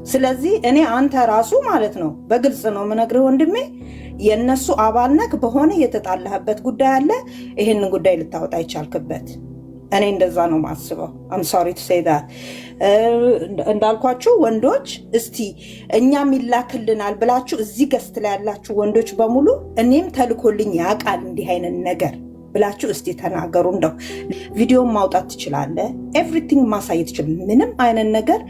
ስለዚህ እኔ አንተ ራሱ ማለት ነው በግልጽ ነው የምነግርህ ወንድሜ፣ የእነሱ አባል ነህ። በሆነ የተጣላህበት ጉዳይ አለ፣ ይህንን ጉዳይ ልታወጣ ይቻልክበት። እኔ እንደዛ ነው ማስበው። አም ሶሪ ቱ ሴይ ዳት። እንዳልኳችሁ ወንዶች እስቲ እኛም ይላክልናል ብላችሁ እዚህ ገስት ላይ ያላችሁ ወንዶች በሙሉ እኔም ተልኮልኝ ያውቃል እንዲህ አይነት ነገር ብላችሁ እስቲ ተናገሩ። እንደው ቪዲዮም ማውጣት ትችላለህ፣ ኤቭሪቲንግ ማሳየት ትችላለህ። ምንም አይነት ነገር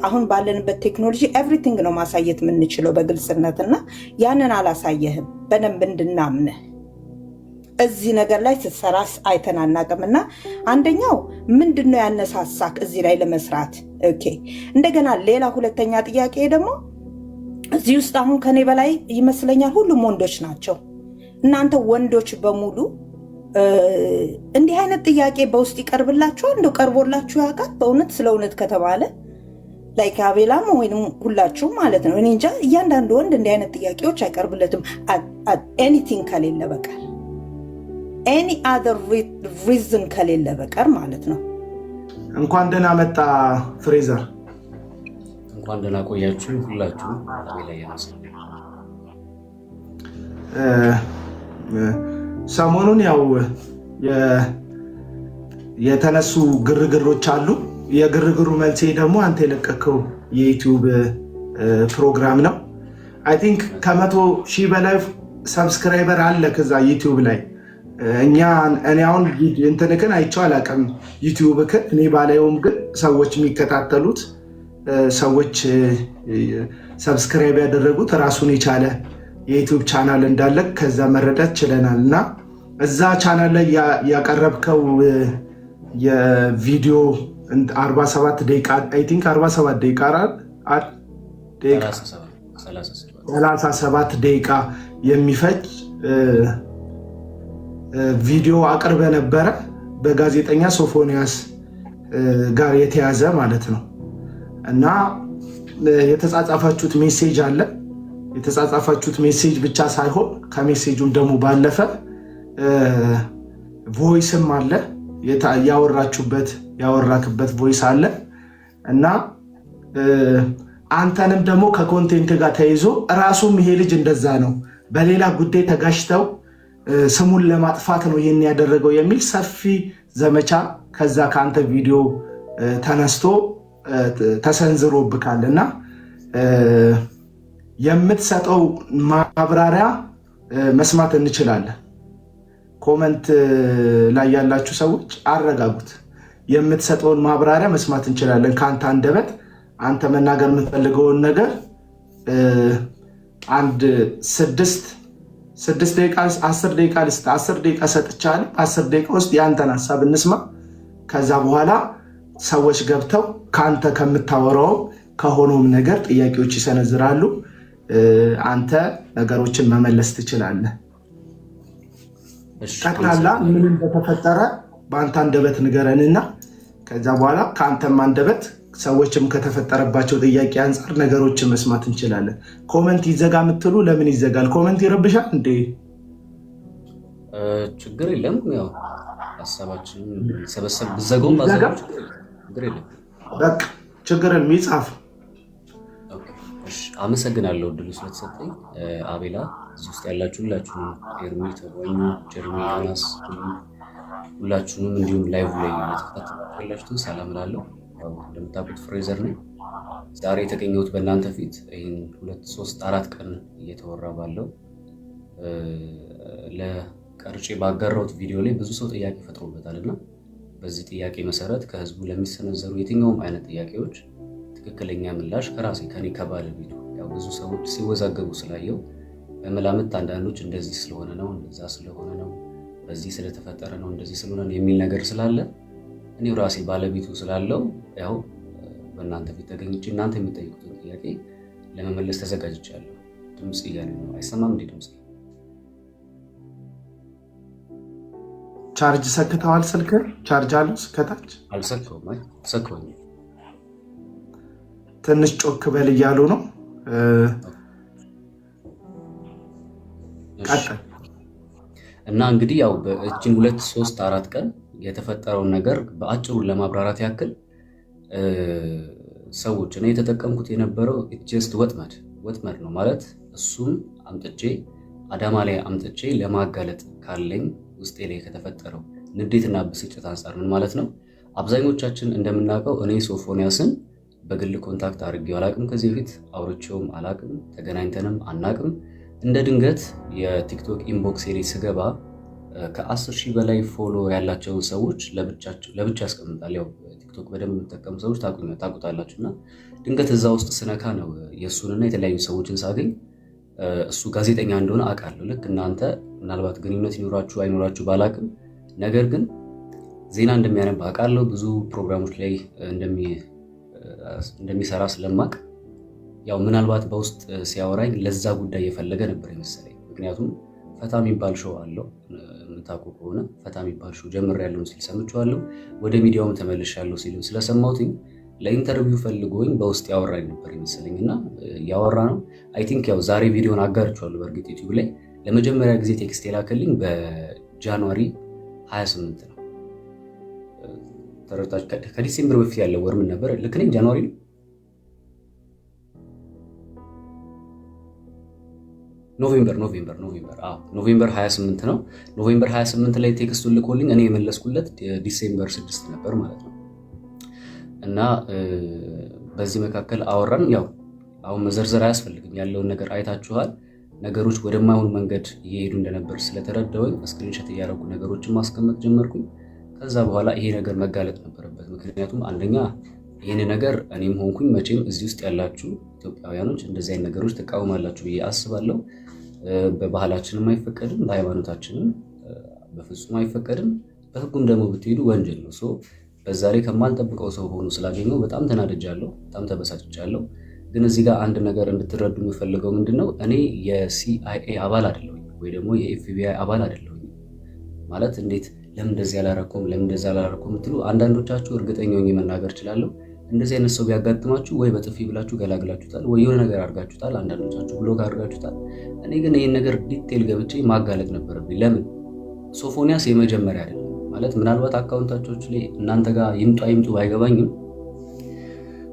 አሁን ባለንበት ቴክኖሎጂ ኤቭሪቲንግ ነው ማሳየት የምንችለው በግልጽነት እና ያንን አላሳየህም በደንብ እንድናምንህ እዚህ ነገር ላይ ስትሰራስ አይተን አናውቅም። እና አንደኛው ምንድነው ያነሳሳክ እዚህ ላይ ለመስራት? ኦኬ። እንደገና ሌላ ሁለተኛ ጥያቄ ደግሞ እዚህ ውስጥ አሁን ከኔ በላይ ይመስለኛል ሁሉም ወንዶች ናቸው። እናንተ ወንዶች በሙሉ እንዲህ አይነት ጥያቄ በውስጥ ይቀርብላችኋል? እንደው ቀርቦላችሁ ያውቃል? በእውነት ስለ እውነት ከተባለ ላይክ አቤላም ወይም ሁላችሁ ማለት ነው። እኔ እንጃ እያንዳንዱ ወንድ እንዲህ አይነት ጥያቄዎች አይቀርብለትም ኤኒቲንግ ከሌለ በቀር ኤኒ አዘር ሪዝን ከሌለ በቀር ማለት ነው። እንኳን ደህና መጣ ፍሬዘር። እንኳን ደህና ቆያችሁ ሁላችሁ። አቤላ ያነሳ ሰሞኑን ያው የተነሱ ግርግሮች አሉ። የግርግሩ መልሴ ደግሞ አንተ የለቀከው የዩቲዩብ ፕሮግራም ነው። አይ ቲንክ ከ100,000 በላይ ሰብስክራይበር አለ ከዛ ዩቲዩብ ላይ። እኔ አሁን እንትንክን አይቼው አላውቅም ዩቲዩብክን። እኔ ባላየውም ግን ሰዎች የሚከታተሉት ሰዎች ሰብስክራይብ ያደረጉት ራሱን የቻለ የዩቲዩብ ቻናል እንዳለ ከዛ መረዳት ችለናል። እና እዛ ቻናል ላይ ያቀረብከው የቪዲዮ 47 ደቂቃ አይ ቲንክ 47 ደቂቃ 37 ደቂቃ የሚፈጅ ቪዲዮ አቅርበ ነበረ በጋዜጠኛ ሶፎንያስ ጋር የተያዘ ማለት ነው። እና የተጻጻፋችሁት ሜሴጅ አለ። የተጻጻፋችሁት ሜሴጅ ብቻ ሳይሆን ከሜሴጁም ደግሞ ባለፈ ቮይስም አለ። ያወራክበት ቮይስ አለ። እና አንተንም ደግሞ ከኮንቴንት ጋር ተይዞ ራሱም ይሄ ልጅ እንደዛ ነው በሌላ ጉዳይ ተጋሽተው ስሙን ለማጥፋት ነው ይህን ያደረገው የሚል ሰፊ ዘመቻ ከዛ ከአንተ ቪዲዮ ተነስቶ ተሰንዝሮብካል። እና የምትሰጠው ማብራሪያ መስማት እንችላለን። ኮመንት ላይ ያላችሁ ሰዎች አረጋጉት። የምትሰጠውን ማብራሪያ መስማት እንችላለን ከአንተ አንደበት። አንተ መናገር የምትፈልገውን ነገር አንድ 6 ደቂቃ 10 ደቂቃ ሰጥቻለሁ። 10 ደቂቃ ውስጥ የአንተን ሀሳብ እንስማ። ከዛ በኋላ ሰዎች ገብተው ከአንተ ከምታወራው ከሆነውም ነገር ጥያቄዎች ይሰነዝራሉ። አንተ ነገሮችን መመለስ ትችላለህ። ጠቅላላ ምን እንደተፈጠረ በአንተ አንደበት ንገረንና ከዛ በኋላ ከአንተም አንደበት ሰዎችም ከተፈጠረባቸው ጥያቄ አንጻር ነገሮችን መስማት እንችላለን። ኮመንት ይዘጋ የምትሉ ለምን ይዘጋል? ኮመንት ይረብሻል እንዴ? ችግር የለም። ያው ሀሳባችንን ሰበሰብ ብዘጋውም ችግር የለም። በቃ ችግር የለም ይጻፍ። አመሰግናለሁ እድሉ ስለተሰጠኝ አቤላ። እዚህ ውስጥ ያላችሁ ሁላችሁንም ኤርሚ፣ ተጓኙ፣ ጀርሚ፣ ዮናስ ሁላችሁንም እንዲሁም ላይቭ ላይ የተከታተላችሁ ያላችሁትን ሰላም እላለሁ። እንደምታውቁት ፍሬዘር ነኝ። ዛሬ የተገኘሁት በእናንተ ፊት ይህን 2 3 4 ቀን እየተወራ ባለው ለቀርጬ ባጋራሁት ቪዲዮ ላይ ብዙ ሰው ጥያቄ ፈጥሮበታል እና በዚህ ጥያቄ መሰረት ከህዝቡ ለሚሰነዘሩ የትኛውም አይነት ጥያቄዎች ትክክለኛ ምላሽ ከኔ ከባለቤቱ ያው ብዙ ሰዎች ሲወዛገቡ ስላየው በመላምት አንዳንዶች እንደዚህ ስለሆነ ነው እንደዛ ስለሆነ ነው በዚህ ስለተፈጠረ ነው እንደዚህ ስለሆነ ነው የሚል ነገር ስላለ እኔው ራሴ ባለቤቱ ስላለው ያው በእናንተ ፊት ተገኝቼ እናንተ የምትጠይቁትን ጥያቄ ለመመለስ ተዘጋጅቻለሁ። ድምጽ እያለ ነው። አይሰማም እንዴ ድምጽ? ቻርጅ ሰክተዋል? ስልክ ቻርጅ አለው ከታች? አልሰካውም። ተሰካው። ትንሽ ጮክ በል እያሉ ነው። ቀጥል። እና እንግዲህ ያው በእችን 2 3 4 ቀን የተፈጠረውን ነገር በአጭሩ ለማብራራት ያክል ሰዎች እኔ የተጠቀምኩት የነበረው ጀስት ወጥመድ ነው ማለት እሱም አምጥቼ አዳማ ላይ አምጥቼ ለማጋለጥ ካለኝ ውስጤ ላይ ከተፈጠረው ንዴትና ብስጭት አንጻር ምን ማለት ነው። አብዛኞቻችን እንደምናውቀው እኔ ሶፎንያስን በግል ኮንታክት አድርጌው አላቅም፣ ከዚህ በፊት አውርቼውም አላቅም፣ ተገናኝተንም አናቅም። እንደ ድንገት የቲክቶክ ኢንቦክስ ላይ ስገባ ከ10,000 በላይ ፎሎ ያላቸውን ሰዎች ለብቻ ያስቀምጣል። ያው ቲክቶክ በደንብ የምትጠቀሙ ሰዎች ታውቁታላችሁ። እና ድንገት እዛ ውስጥ ስነካ ነው የእሱንና የተለያዩ ሰዎችን ሳገኝ እሱ ጋዜጠኛ እንደሆነ አውቃለሁ። ልክ እናንተ ምናልባት ግንኙነት ይኖራችሁ አይኖራችሁ ባላቅም፣ ነገር ግን ዜና እንደሚያነብ አውቃለሁ። ብዙ ፕሮግራሞች ላይ እንደሚሰራ ስለማቅ ያው ምናልባት በውስጥ ሲያወራኝ ለዛ ጉዳይ የፈለገ ነበር የመሰለኝ። ምክንያቱም ፈታ የሚባል ሾው አለው የምታውቁ ከሆነ ፈታ የሚባል ሾው ጀምሬያለሁ ሲል ሰምቼዋለሁ። ወደ ሚዲያውም ተመልሻለሁ ሲል ስለሰማሁትኝ ለኢንተርቪው ፈልጎኝ በውስጥ ያወራኝ ነበር የመሰለኝ እና ያወራ ነው። አይ ቲንክ ያው ዛሬ ቪዲዮን አጋርቼዋለሁ በእርግጥ ዩቲዩብ ላይ። ለመጀመሪያ ጊዜ ቴክስት የላከልኝ በጃንዋሪ 28 ነው። ተረታች ከዲሴምበር በፊት ያለው ወር ምን ነበር? ልክ ነኝ? ጃንዋሪ ነው። ኖቬምበር 28 ነው። ኖቬምበር 28 ላይ ቴክስቱን ልኮልኝ እኔ የመለስኩለት ዲሴምበር 6 ነበር ማለት ነው። እና በዚህ መካከል አወራን። ያው አሁን መዘርዘር አያስፈልግም፣ ያለውን ነገር አይታችኋል። ነገሮች ወደማይሆኑ መንገድ እየሄዱ እንደነበር ስለተረዳሁኝ ስክሪንሾት እያደረጉ ነገሮችን ማስቀመጥ ጀመርኩኝ። ከዛ በኋላ ይሄ ነገር መጋለጥ ነበረበት። ምክንያቱም አንደኛ ይህን ነገር እኔም ሆንኩኝ መቼም እዚህ ውስጥ ያላችሁ ኢትዮጵያውያኖች እንደዚህ አይነት ነገሮች ትቃወማላችሁ ብዬ አስባለሁ። በባህላችንም አይፈቀድም፣ በሃይማኖታችንም በፍጹም አይፈቀድም። በህጉም ደግሞ ብትሄዱ ወንጀል ነው። በዛ ላይ ከማልጠብቀው ሰው ሆኖ ስላገኘው በጣም ተናድጃለሁ፣ በጣም ተበሳጭቻለሁ። ግን እዚህ ጋር አንድ ነገር እንድትረዱ የምፈልገው ምንድነው፣ እኔ የሲአይኤ አባል አይደለሁኝ ወይ ደግሞ የኤፍቢአይ አባል አይደለሁኝ። ማለት እንዴት ለምን እንደዚህ አላረኩም የምትሉ አንዳንዶቻችሁ እርግጠኛ ሆኜ መናገር እችላለሁ። እንደዚህ አይነት ሰው ቢያጋጥማችሁ ወይ በጥፊ ብላችሁ ገላግላችሁታል፣ ወይ የሆነ ነገር አድርጋችሁታል፣ አንዳንዶቻችሁ ብሎግ አድርጋችሁታል። እኔ ግን ይህን ነገር ዲቴል ገብቼ ማጋለጥ ነበረብኝ። ለምን ሶፎንያስ የመጀመሪያ አይደለም ማለት ምናልባት አካውንታቾች ላይ እናንተ ጋር ይምጡ ባይገባኝም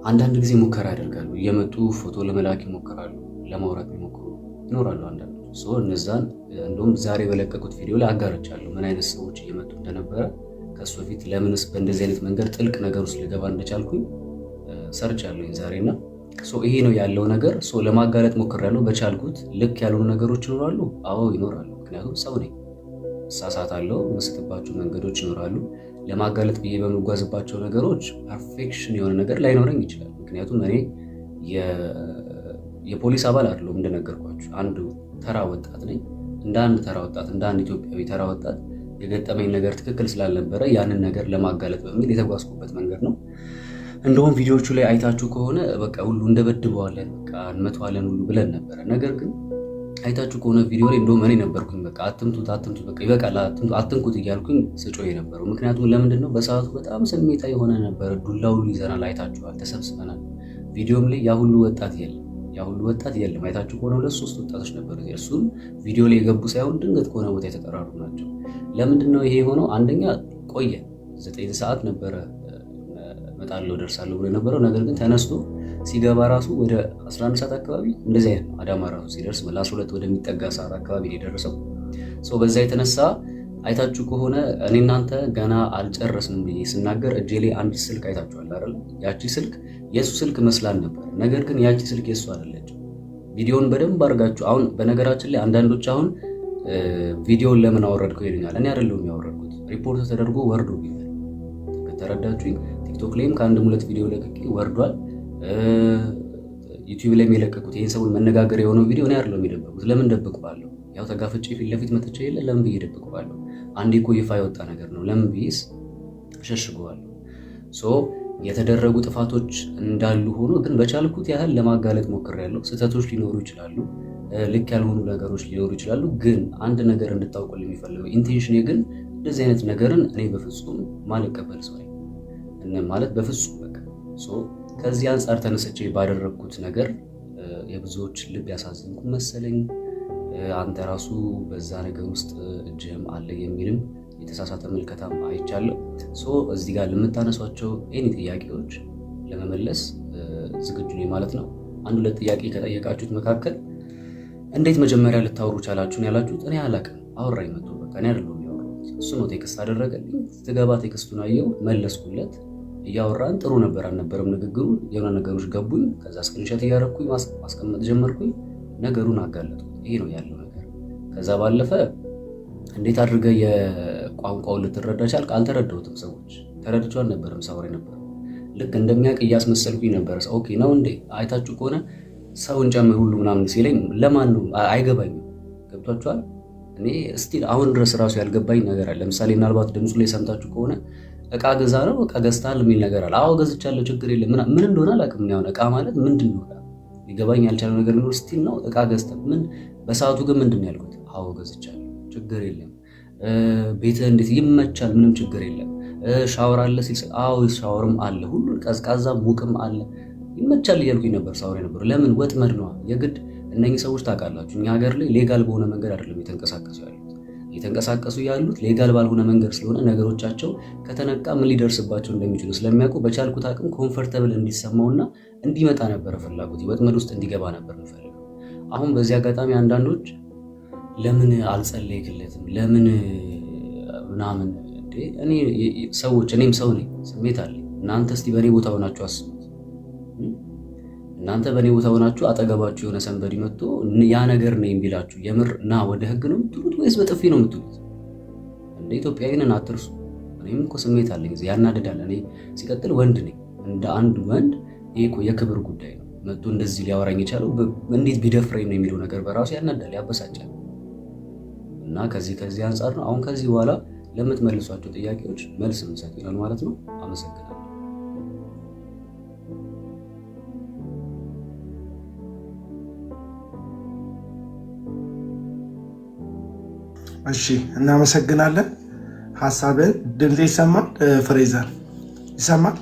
አንዳንድ ጊዜ ሙከራ ያደርጋሉ። እየመጡ ፎቶ ለመላክ ይሞክራሉ፣ ለማውራት ይሞክሩ ይኖራሉ አንዳንዶች። እነዛን እንደውም ዛሬ በለቀቁት ቪዲዮ ላይ አጋርቻለሁ ምን አይነት ሰዎች እየመጡ እንደነበረ። ከሱ በፊት ለምንስ በእንደዚህ አይነት መንገድ ጥልቅ ነገር ውስጥ ልገባ እንደቻልኩኝ ሰርቻለሁ ዛሬና ይሄ ነው ያለው ነገር። ለማጋለጥ ሞክሬያለሁ በቻልኩት። ልክ ያልሆኑ ነገሮች ይኖራሉ፣ አዎ ይኖራሉ። ምክንያቱም ሰው ነኝ፣ እሳሳታለሁ፣ የምስትባቸው መንገዶች ይኖራሉ። ለማጋለጥ ብዬ በምጓዝባቸው ነገሮች ፐርፌክሽን የሆነ ነገር ላይኖረኝ ይችላል። ምክንያቱም እኔ የፖሊስ አባል አይደለሁም። እንደነገርኳችሁ አንድ ተራ ወጣት ነኝ። እንደ አንድ ተራ ወጣት፣ እንደ አንድ ኢትዮጵያዊ ተራ ወጣት የገጠመኝ ነገር ትክክል ስላልነበረ ያንን ነገር ለማጋለጥ በሚል የተጓዝኩበት መንገድ ነው። እንደውም ቪዲዮቹ ላይ አይታችሁ ከሆነ በቃ ሁሉ እንደበድበዋለን፣ በቃ እንመተዋለን ሁሉ ብለን ነበረ። ነገር ግን አይታችሁ ከሆነ ቪዲዮ ላይ እንደውም እኔ ነበርኩኝ በቃ አትምቱት፣ በቃ ይበቃል፣ አትንኩት እያልኩኝ ስጮህ የነበረው። ምክንያቱም ለምንድን ነው በሰዓቱ በጣም ስሜታዊ የሆነ ነበረ። ዱላ ሁሉ ይዘናል፣ አይታችኋል፣ ተሰብስበናል። ቪዲዮም ላይ ያ ሁሉ ወጣት የለም። አይታችሁ ከሆነ 2-3 ወጣቶች ነበሩ። እሱም ቪዲዮ ላይ የገቡ ሳይሆን ድንገት ከሆነ ቦታ የተጠራሩ ናቸው። ለምንድን ነው ይሄ የሆነው? አንደኛ ቆየ 9 ሰዓት ነበረ እመጣለሁ ደርሳለሁ ብሎ የነበረው። ነገር ግን ተነስቶ ሲገባ ራሱ ወደ 11 ሰዓት አካባቢ እንደዚህ አይነት ነው። አዳማ ራሱ ሲደርስ ለ12 ወደሚጠጋ ሰዓት አካባቢ ነው የደረሰው። በዛ የተነሳ አይታችሁ ከሆነ እኔ እናንተ ገና አልጨረስንም ብዬ ስናገር እጄ ላይ አንድ ስልክ አይታችኋል አይደል? ያቺ ስልክ የሱ ስልክ መስላል ነበር። ነገር ግን ያቺ ስልክ የሱ አይደለችም። ቪዲዮውን በደንብ አድርጋችሁ አሁን በነገራችን ላይ አንዳንዶች አሁን ቪዲዮውን ለምን አወረድከው ይሉኛል። እኔ አይደለሁም ያወረድኩት፣ ሪፖርት ተደርጎ ወርዶብኛል። ከተረዳችሁኝ ቲክቶክ ላይም ከአንድም 2 ቪዲዮ ለቅቄ ወርዷል። ዩቲዩብ ላይ የለቀቁት ይህን ሰውን መነጋገር የሆነው ቪዲዮ እኔ አይደለሁም የደበቁት። ለምን ደብቀዋለሁ? ያው ተጋፍጬ ፊት ለፊት መጥቼ የለ ለምን ብዬ ደብቀዋለሁ? አንዴ እኮ ይፋ የወጣ ነገር ነው። ለምን ብዬስ ሸሽገዋለሁ? የተደረጉ ጥፋቶች እንዳሉ ሆኖ ግን በቻልኩት ያህል ለማጋለጥ ሞክሬያለሁ። ስህተቶች ሊኖሩ ይችላሉ፣ ልክ ያልሆኑ ነገሮች ሊኖሩ ይችላሉ። ግን አንድ ነገር እንድታውቁልኝ የሚፈልገው ኢንቴንሽኔ ግን እንደዚህ አይነት ነገርን እኔ በፍጹም ማልቀበል ሰው ነኝ ማለት በፍጹም በቃ ከዚህ አንጻር ተነስቼ ባደረግኩት ነገር የብዙዎች ልብ ያሳዝንኩ መሰለኝ። አንተ ራሱ በዛ ነገር ውስጥ እጅህም አለ የሚልም የተሳሳተ ምልከታም አይቻለሁ። እዚህ ጋር ለምታነሷቸው ኤኒ ጥያቄዎች ለመመለስ ዝግጁ ነኝ ማለት ነው። አንድ ሁለት ጥያቄ ከጠየቃችሁት መካከል እንዴት መጀመሪያ ልታወሩ ቻላችሁን ያላችሁት፣ እኔ አላውቅም። አወራኝ መጥቶ በቃ እኔ አይደለሁም ያወራሁት፣ እሱ ነው ቴክስት አደረገልኝ። ስትገባ ቴክስቱን አየሁ፣ መለስኩለት። እያወራን ጥሩ ነበር አልነበረም ንግግሩ፣ የሆነ ነገሮች ገቡኝ። ከዛ ስክሪንሾት እያደረኩኝ ማስቀመጥ ጀመርኩኝ፣ ነገሩን አጋለጥኩት። ይሄ ነው ያለው ነገር። ከዛ ባለፈ እንዴት አድርገህ የቋንቋውን ልትረዳ ቻልክ? አልተረዳሁትም። ሰዎች ተረድቼው አልነበረም ሳወራ ነበር። ልክ እንደሚያውቅ እያስመሰልኩኝ ነበር። ኦኬ ነው እንዴ አይታችሁ ከሆነ ሰውን ጨምር ሁሉ ምናምን ሲለኝ ለማን ነው አይገባኝም። ገብቷችኋል? እኔ ስቲል አሁን ድረስ ራሱ ያልገባኝ ነገር አለ። ለምሳሌ ምናልባት ድምፁ ላይ ሰምታችሁ ከሆነ እቃ ገዛ ነው እቃ ገዝታል የሚል ነገር አለ። አዎ ገዝቻለሁ፣ ችግር የለም። ምን እንደሆነ አላውቅም። ያው እቃ ማለት ምንድን ነው ሊገባኝ ያልቻለው ነገር ነው። ስቲል ነው እቃ ገዝታ ምን በሰዓቱ ግን ምንድን ነው ያልኩት? አዎ ገዝቻለሁ፣ ችግር የለም። ቤትህ እንዴት ይመቻል? ምንም ችግር የለም። ሻወር አለ ሲል አዎ ሻወርም አለ፣ ሁሉን ቀዝቃዛ ሙቅም አለ፣ ይመቻል እያልኩኝ ነበር ሳወራ ነበር። ለምን ወጥመድ ነው የግድ። እነኚህ ሰዎች ታውቃላችሁ እኛ ሀገር ላይ ሌጋል በሆነ መንገድ አይደለም የተንቀሳቀሱ ያሉት ሌጋል ባልሆነ መንገድ ስለሆነ ነገሮቻቸው ከተነቃ ምን ሊደርስባቸው እንደሚችሉ ስለሚያውቁ በቻልኩት አቅም ኮምፈርተብል እንዲሰማውና እንዲመጣ ነበረ ፍላጎት፣ ወጥመድ ውስጥ እንዲገባ ነበር የምፈልገው። አሁን በዚህ አጋጣሚ አንዳንዶች ለምን አልጸለይክለትም ለምን ምናምን እንዴ እኔ ሰዎች እኔም ሰው ነኝ፣ ስሜት አለኝ። እናንተ እስቲ በእኔ ቦታ ሆናችሁ አስቡት። እናንተ በእኔ ቦታ ሆናችሁ አጠገባችሁ የሆነ ሰንበዲ መጥቶ ያ ነገር ነው የሚላችሁ የምር ና ወደ ህግ ነው የምትሉት ወይስ በጥፊ ነው የምትሉት? እንደ ኢትዮጵያዊንን አትርሱ። እኔም እኮ ስሜት አለኝ፣ ያናድዳል። እኔ ሲቀጥል ወንድ ነኝ። እንደ አንድ ወንድ ይሄ እኮ የክብር ጉዳይ ነው። መጥቶ እንደዚህ ሊያወራኝ የቻለው እንዴት ቢደፍረኝ ነው የሚለው ነገር በራሱ ያናዳል፣ ያበሳጫል። እና ከዚህ አንጻር ነው አሁን ከዚህ በኋላ ለምትመልሷቸው ጥያቄዎች መልስ የምሰጥ ይሆናል ማለት ነው። አመሰግናለሁ። እሺ እናመሰግናለን። ሐሳብህ ድምጽ ይሰማል? ፍሬዘር ይሰማል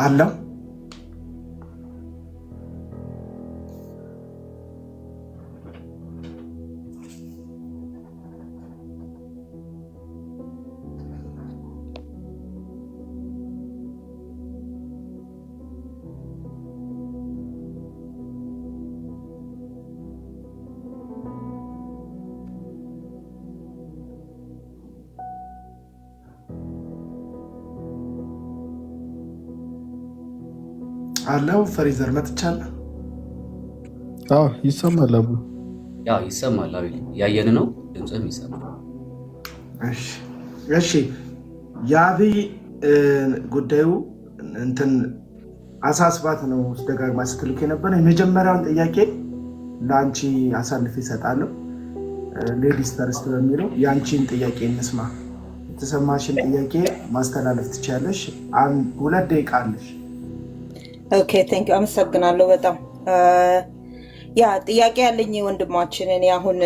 አለው? አለው ፍሬዘር መጥቻለሁ። አዎ ይሰማል። አቡ ያው ይሰማል። አቤል ያየን ነው፣ ድምጽም ይሰማል። እሺ የአብይ ጉዳዩ እንትን አሳስባት ነው ደጋግማ ስትልክ የነበረ። የመጀመሪያውን ጥያቄ ለአንቺ አሳልፍ ይሰጣለሁ። ሌዲስ ፈርስት በሚለው የአንቺን ጥያቄ እንስማ። የተሰማሽን ጥያቄ ማስተላለፍ ትችያለሽ። 2 ደቂቃ አለሽ። ኦኬ ቴንክ ዩ አመሰግናለሁ በጣም ያ ጥያቄ ያለኝ ወንድማችን። እኔ አሁን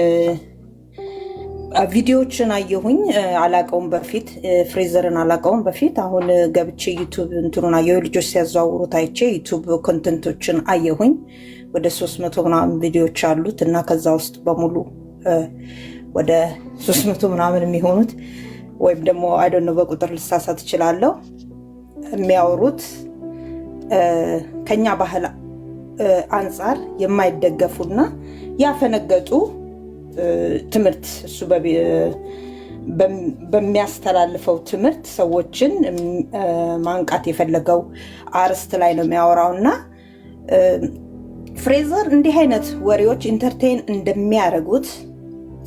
ቪዲዮዎችን አየሁኝ፣ አላቀውም በፊት ፍሬዘርን አላቀውም በፊት። አሁን ገብቼ ዩቱብ እንትኑን አየሁ፣ ልጆች ሲያዘዋውሩት አይቼ ዩቱብ ኮንተንቶችን አየሁኝ። ወደ 300 ምናምን ቪዲዮዎች አሉት እና ከዛ ውስጥ በሙሉ ወደ 300 ምናምን የሚሆኑት ወይም ደግሞ አይ ዶንት ኖ በቁጥር ልሳሳት እችላለሁ፣ የሚያወሩት ከኛ ባህል አንጻር የማይደገፉና ያፈነገጡ ትምህርት እሱ በሚያስተላልፈው ትምህርት ሰዎችን ማንቃት የፈለገው አርስት ላይ ነው የሚያወራውና ፍሬዘር እንዲህ አይነት ወሬዎች ኢንተርቴን እንደሚያደርጉት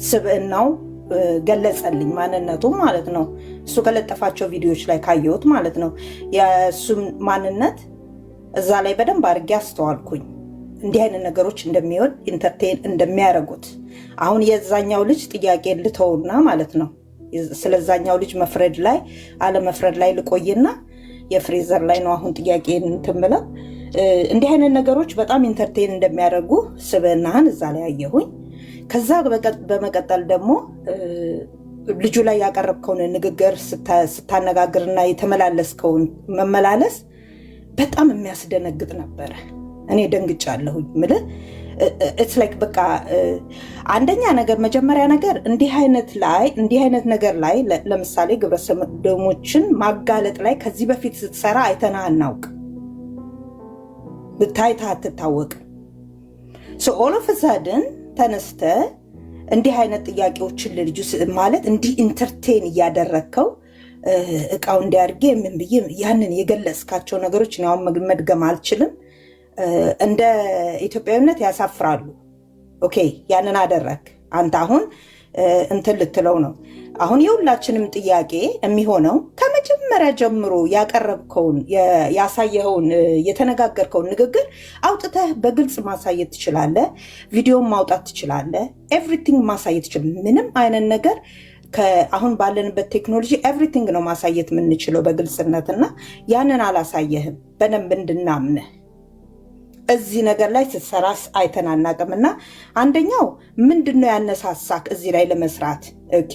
ስብዕናው ገለጸልኝ፣ ማንነቱ ማለት ነው። እሱ ከለጠፋቸው ቪዲዮዎች ላይ ካየሁት ማለት ነው የእሱም ማንነት እዛ ላይ በደንብ አድርጌ አስተዋልኩኝ። እንዲህ አይነት ነገሮች እንደሚወድ ኢንተርቴን እንደሚያደርጉት። አሁን የዛኛው ልጅ ጥያቄ ልተውና ማለት ነው ስለዛኛው ልጅ መፍረድ ላይ አለመፍረድ ላይ ልቆይና የፍሬዘር ላይ ነው አሁን ጥያቄ እንትምለው። እንዲህ አይነት ነገሮች በጣም ኢንተርቴን እንደሚያደርጉ ስብዕናህን እዛ ላይ አየሁኝ። ከዛ በመቀጠል ደግሞ ልጁ ላይ ያቀረብከውን ንግግር ስታነጋግርና የተመላለስከውን መመላለስ በጣም የሚያስደነግጥ ነበረ። እኔ ደንግጫለሁኝ። ምልህ ኢትስ ላይክ በቃ አንደኛ ነገር መጀመሪያ ነገር እንዲህ አይነት ነገር ላይ ለምሳሌ ግብረ ሰዶሞችን ማጋለጥ ላይ ከዚህ በፊት ስትሰራ አይተና አናውቅ። ብታይታ አትታወቅም። ሶ ኦል ኦፍ ሰደን ተነስተ እንዲህ አይነት ጥያቄዎችን ለልጁ ማለት እንዲህ ኢንተርቴን እያደረግከው እቃው እንዲያርጌ ምን ብዬ ያንን የገለጽካቸው ነገሮች ነው መድገም አልችልም። እንደ ኢትዮጵያዊነት ያሳፍራሉ። ኦኬ ያንን አደረክ አንተ አሁን እንትን ልትለው ነው። አሁን የሁላችንም ጥያቄ የሚሆነው ከመጀመሪያ ጀምሮ ያቀረብከውን ያሳየኸውን የተነጋገርከውን ንግግር አውጥተህ በግልጽ ማሳየት ትችላለህ። ቪዲዮም ማውጣት ትችላለህ። ኤቭሪቲንግ ማሳየት ትችላለህ። ምንም አይነት ነገር አሁን ባለንበት ቴክኖሎጂ ኤቭሪቲንግ ነው ማሳየት የምንችለው በግልጽነትና ያንን አላሳየህም በደንብ እንድናምንህ። እዚህ ነገር ላይ ስትሰራስ አይተናናቅምና አንደኛው ምንድነው ያነሳሳክ እዚህ ላይ ለመስራት? ኦኬ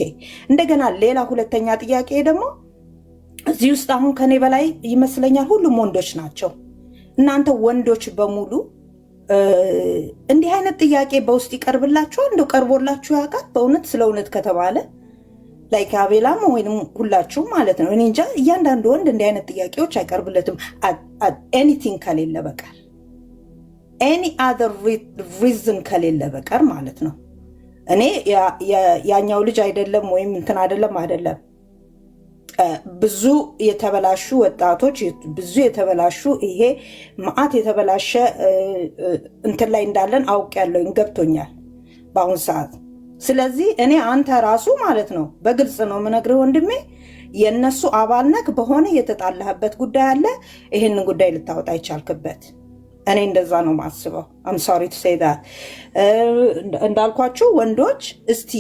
እንደገና ሌላ ሁለተኛ ጥያቄ ደግሞ እዚህ ውስጥ አሁን ከኔ በላይ ይመስለኛል ሁሉም ወንዶች ናቸው። እናንተ ወንዶች በሙሉ እንዲህ አይነት ጥያቄ በውስጥ ይቀርብላችኋል? እንደው ቀርቦላችሁ ያውቃል? በእውነት ስለ እውነት ከተባለ ላይክ አቤላም ወይንም ሁላችሁም ማለት ነው። እኔ እንጃ እያንዳንዱ ወንድ እንዲህ አይነት ጥያቄዎች አይቀርብለትም ኤኒቲንግ ከሌለ በቀር ኤኒ አዘር ሪዝን ከሌለ በቀር ማለት ነው። እኔ ያኛው ልጅ አይደለም ወይም እንትን አይደለም ብዙ የተበላሹ ወጣቶች ብዙ የተበላሹ ይሄ ማአት የተበላሸ እንትን ላይ እንዳለን አውቄያለሁ፣ ገብቶኛል በአሁን ሰዓት። ስለዚህ እኔ አንተ ራሱ ማለት ነው በግልጽ ነው የምነግርህ ወንድሜ፣ የነሱ አባል ነህ፣ በሆነ የተጣላህበት ጉዳይ አለ፣ ይሄንን ጉዳይ ልታወጣ ይቻልክበት። እኔ እንደዛ ነው ማስበው። አም ሶሪ ቱ ሴይ ዳት። እንዳልኳችሁ ወንዶች እስቲ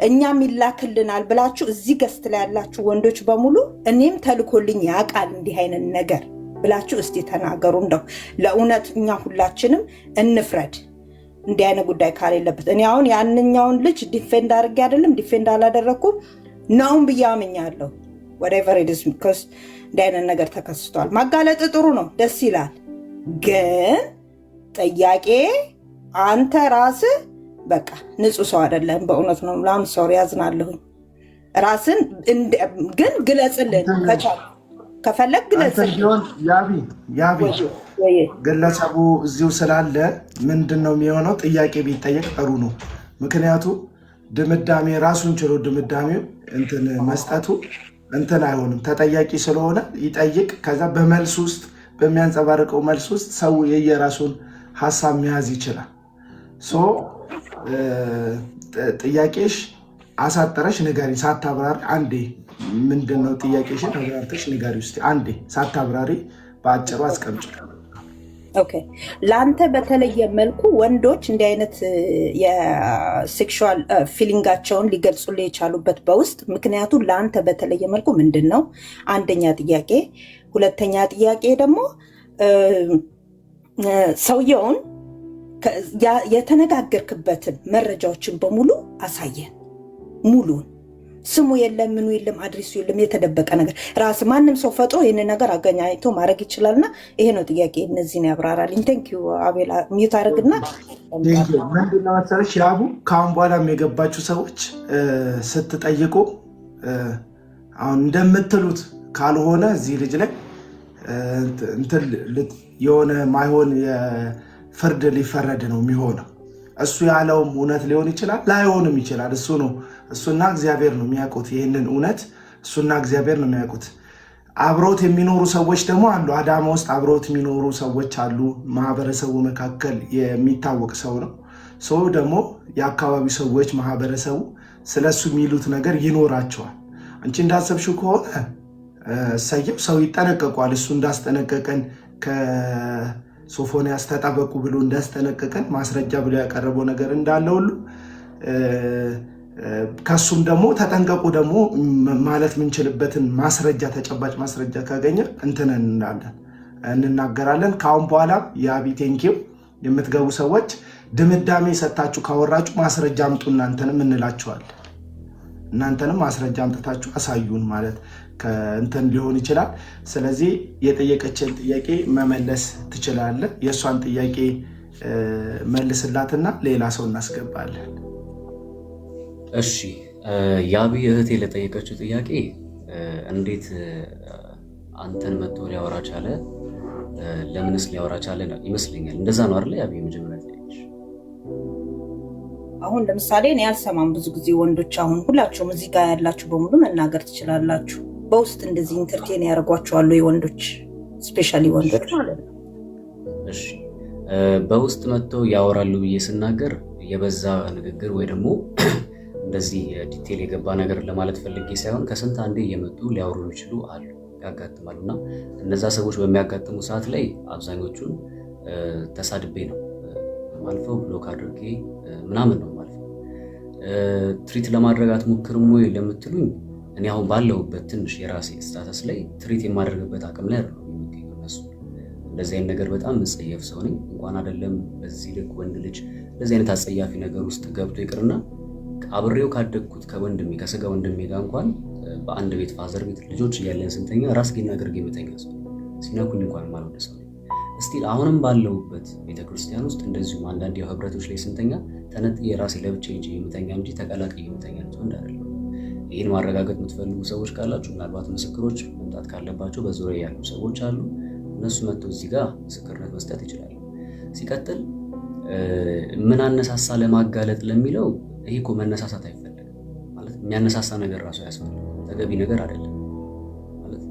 እኛም ይላክልናል ብላችሁ እዚህ ገስት ላይ ያላችሁ ወንዶች በሙሉ እኔም ተልኮልኝ ያውቃል እንዲህ አይነት ነገር ብላችሁ እስቲ ተናገሩ። እንደው ለእውነት እኛ ሁላችንም እንፍረድ እንዲህ አይነት ጉዳይ ካሌለበት። እኔ አሁን ያንኛውን ልጅ ዲፌንድ አድርጌ አይደለም ዲፌንድ አላደረኩም ነውም ብዬ አምኛለሁ። whatever it is because እንዲህ አይነት ነገር ተከስቷል። ማጋለጥ ጥሩ ነው፣ ደስ ይላል። ግን ጥያቄ አንተ ራስህ በቃ ንጹህ ሰው አይደለም። በእውነት ነው ላም ሶሪ ያዝናለሁኝ። ራስን ግን ግለጽልን ከቻልክ ከፈለግ ግለጽልን። ያቢ ግለሰቡ እዚሁ ስላለ ምንድነው የሚሆነው? ጥያቄ ቢጠየቅ ጥሩ ነው። ምክንያቱም ድምዳሜ ራሱን ችሎ ድምዳሜው እንትን መስጠቱ እንትን አይሆንም። ተጠያቂ ስለሆነ ይጠይቅ። ከዛ በመልስ ውስጥ በሚያንጸባርቀው መልስ ውስጥ ሰው የየራሱን ሀሳብ መያዝ ይችላል። ጥያቄሽ አሳጠረሽ ንገሪ ሳታብራሪ አንዴ። ምንድነው ጥያቄሽን አብራርተሽ ንገሪ ውስጥ አንዴ ሳታብራሪ በአጭሩ አስቀምጪ። ኦኬ ለአንተ በተለየ መልኩ ወንዶች እንዲህ አይነት የሴክሹዋል ፊሊንጋቸውን ሊገልጹልህ የቻሉበት በውስጥ ምክንያቱ ለአንተ በተለየ መልኩ ምንድን ነው? አንደኛ ጥያቄ። ሁለተኛ ጥያቄ ደግሞ ሰውየውን የተነጋገርክበትን መረጃዎችን በሙሉ አሳየን። ሙሉን ስሙ የለም ምኑ የለም አድሬሱ የለም የተደበቀ ነገር ራስ ማንም ሰው ፈጥሮ ይህን ነገር አገናኝቶ ማድረግ ይችላልና ይሄ ነው ጥያቄ። እነዚህን ያብራራልኝ። ቴንኪዩ አቤላ። ሚዩት አድርግና ምንድነው መሰለሽ ያቡ ከአሁን በኋላም የገባችሁ ሰዎች ስትጠይቁ አሁን እንደምትሉት ካልሆነ እዚህ ልጅ ላይ እንትን የሆነ ማይሆን ፍርድ ሊፈረድ ነው የሚሆነው። እሱ ያለውም እውነት ሊሆን ይችላል ላይሆንም ይችላል። እሱ ነው እሱና እግዚአብሔር ነው የሚያውቁት። ይህንን እውነት እሱና እግዚአብሔር ነው የሚያውቁት። አብሮት የሚኖሩ ሰዎች ደግሞ አሉ። አዳማ ውስጥ አብሮት የሚኖሩ ሰዎች አሉ። ማህበረሰቡ መካከል የሚታወቅ ሰው ነው። ሰው ደግሞ የአካባቢው ሰዎች ማህበረሰቡ ስለሱ የሚሉት ነገር ይኖራቸዋል። አንቺ እንዳሰብሽው ከሆነ እሰየው፣ ሰው ይጠነቀቋል። እሱ እንዳስጠነቀቀን ከሶፎንያስ ተጠበቁ ብሎ እንዳስጠነቀቀን ማስረጃ ብሎ ያቀረበው ነገር እንዳለ ሁሉ ከሱም ደግሞ ተጠንቀቁ ደግሞ ማለት የምንችልበትን ማስረጃ ተጨባጭ ማስረጃ ካገኘ እንትን እንናገራለን። ከአሁን በኋላ የአቢ ቴንኪው የምትገቡ ሰዎች ድምዳሜ ሰጥታችሁ ካወራችሁ ማስረጃ አምጡ እናንተንም እንላችኋለን። እናንተንም ማስረጃ አምጥታችሁ አሳዩን ማለት ከእንትን ሊሆን ይችላል። ስለዚህ የጠየቀችን ጥያቄ መመለስ ትችላለህ። የእሷን ጥያቄ መልስላትና ሌላ ሰው እናስገባለን። እሺ ያቢ እህቴ ለጠየቀችው ጥያቄ እንዴት አንተን መጥቶ ሊያወራ ቻለ? ለምንስ ሊያወራ ቻለ ይመስለኛል። እንደዛ ነው አይደል? ያብ የመጀመሪያ ጥያቄ። አሁን ለምሳሌ እኔ አልሰማም ብዙ ጊዜ ወንዶች፣ አሁን ሁላችሁም እዚህ ጋር ያላችሁ በሙሉ መናገር ትችላላችሁ። በውስጥ እንደዚህ ኢንተርቴን ያደርጓቸዋል ወንዶች፣ ስፔሻሊ ወንዶች ማለት ነው። እሺ በውስጥ መጥተው ያወራሉ ብዬ ስናገር የበዛ ንግግር ወይ ደግሞ እንደዚህ ዲቴል የገባ ነገር ለማለት ፈልጌ ሳይሆን ከስንት አንዴ እየመጡ ሊያወሩ ይችሉ አሉ፣ ያጋጥማሉ። እና እነዛ ሰዎች በሚያጋጥሙ ሰዓት ላይ አብዛኞቹን ተሳድቤ ነው ማልፈው፣ ብሎክ አድርጌ ምናምን ነው ማልፈው። ትሪት ለማድረግ አትሞክርም ወይ ለምትሉኝ እኔ አሁን ባለሁበት ትንሽ የራሴ ስታተስ ላይ ትሪት የማደርግበት አቅም ላይ አይደለም የሚገኘው። እነሱ እንደዚህ አይነት ነገር በጣም መጸየፍ ሰው ነኝ። እንኳን አይደለም በዚህ ልክ ወንድ ልጅ እንደዚህ አይነት አጸያፊ ነገር ውስጥ ገብቶ ይቅርና አብሬው ካደግኩት ከወንድሜ ከስጋ ወንድሜ ጋር እንኳን በአንድ ቤት ፋዘር ቤት ልጆች እያለን ስንተኛ ራስጌና ግርጌ የምተኛ ሰው ሲነኩኝ እንኳን ማልወደ ሰው እስቲል አሁንም ባለሁበት ቤተክርስቲያን ውስጥ እንደዚሁም አንዳንድ ህብረቶች ላይ ስንተኛ ተነጥዬ ራሴ ለብቻ እንጂ የምተኛ እንጂ ተቀላቅዬ የምተኛ ሰው እንዳይደለም። ይህን ማረጋገጥ የምትፈልጉ ሰዎች ካላችሁ ምናልባት ምስክሮች መምጣት ካለባቸው በዙሪያ ያሉ ሰዎች አሉ። እነሱ መጥተው እዚህ ጋር ምስክርነት መስጠት ይችላሉ። ሲቀጥል ምን አነሳሳ ለማጋለጥ ለሚለው ይሄ እኮ መነሳሳት አይፈልግም ማለት የሚያነሳሳ ነገር ራሱ ያስፈልጋል። ተገቢ ነገር አይደለም ማለት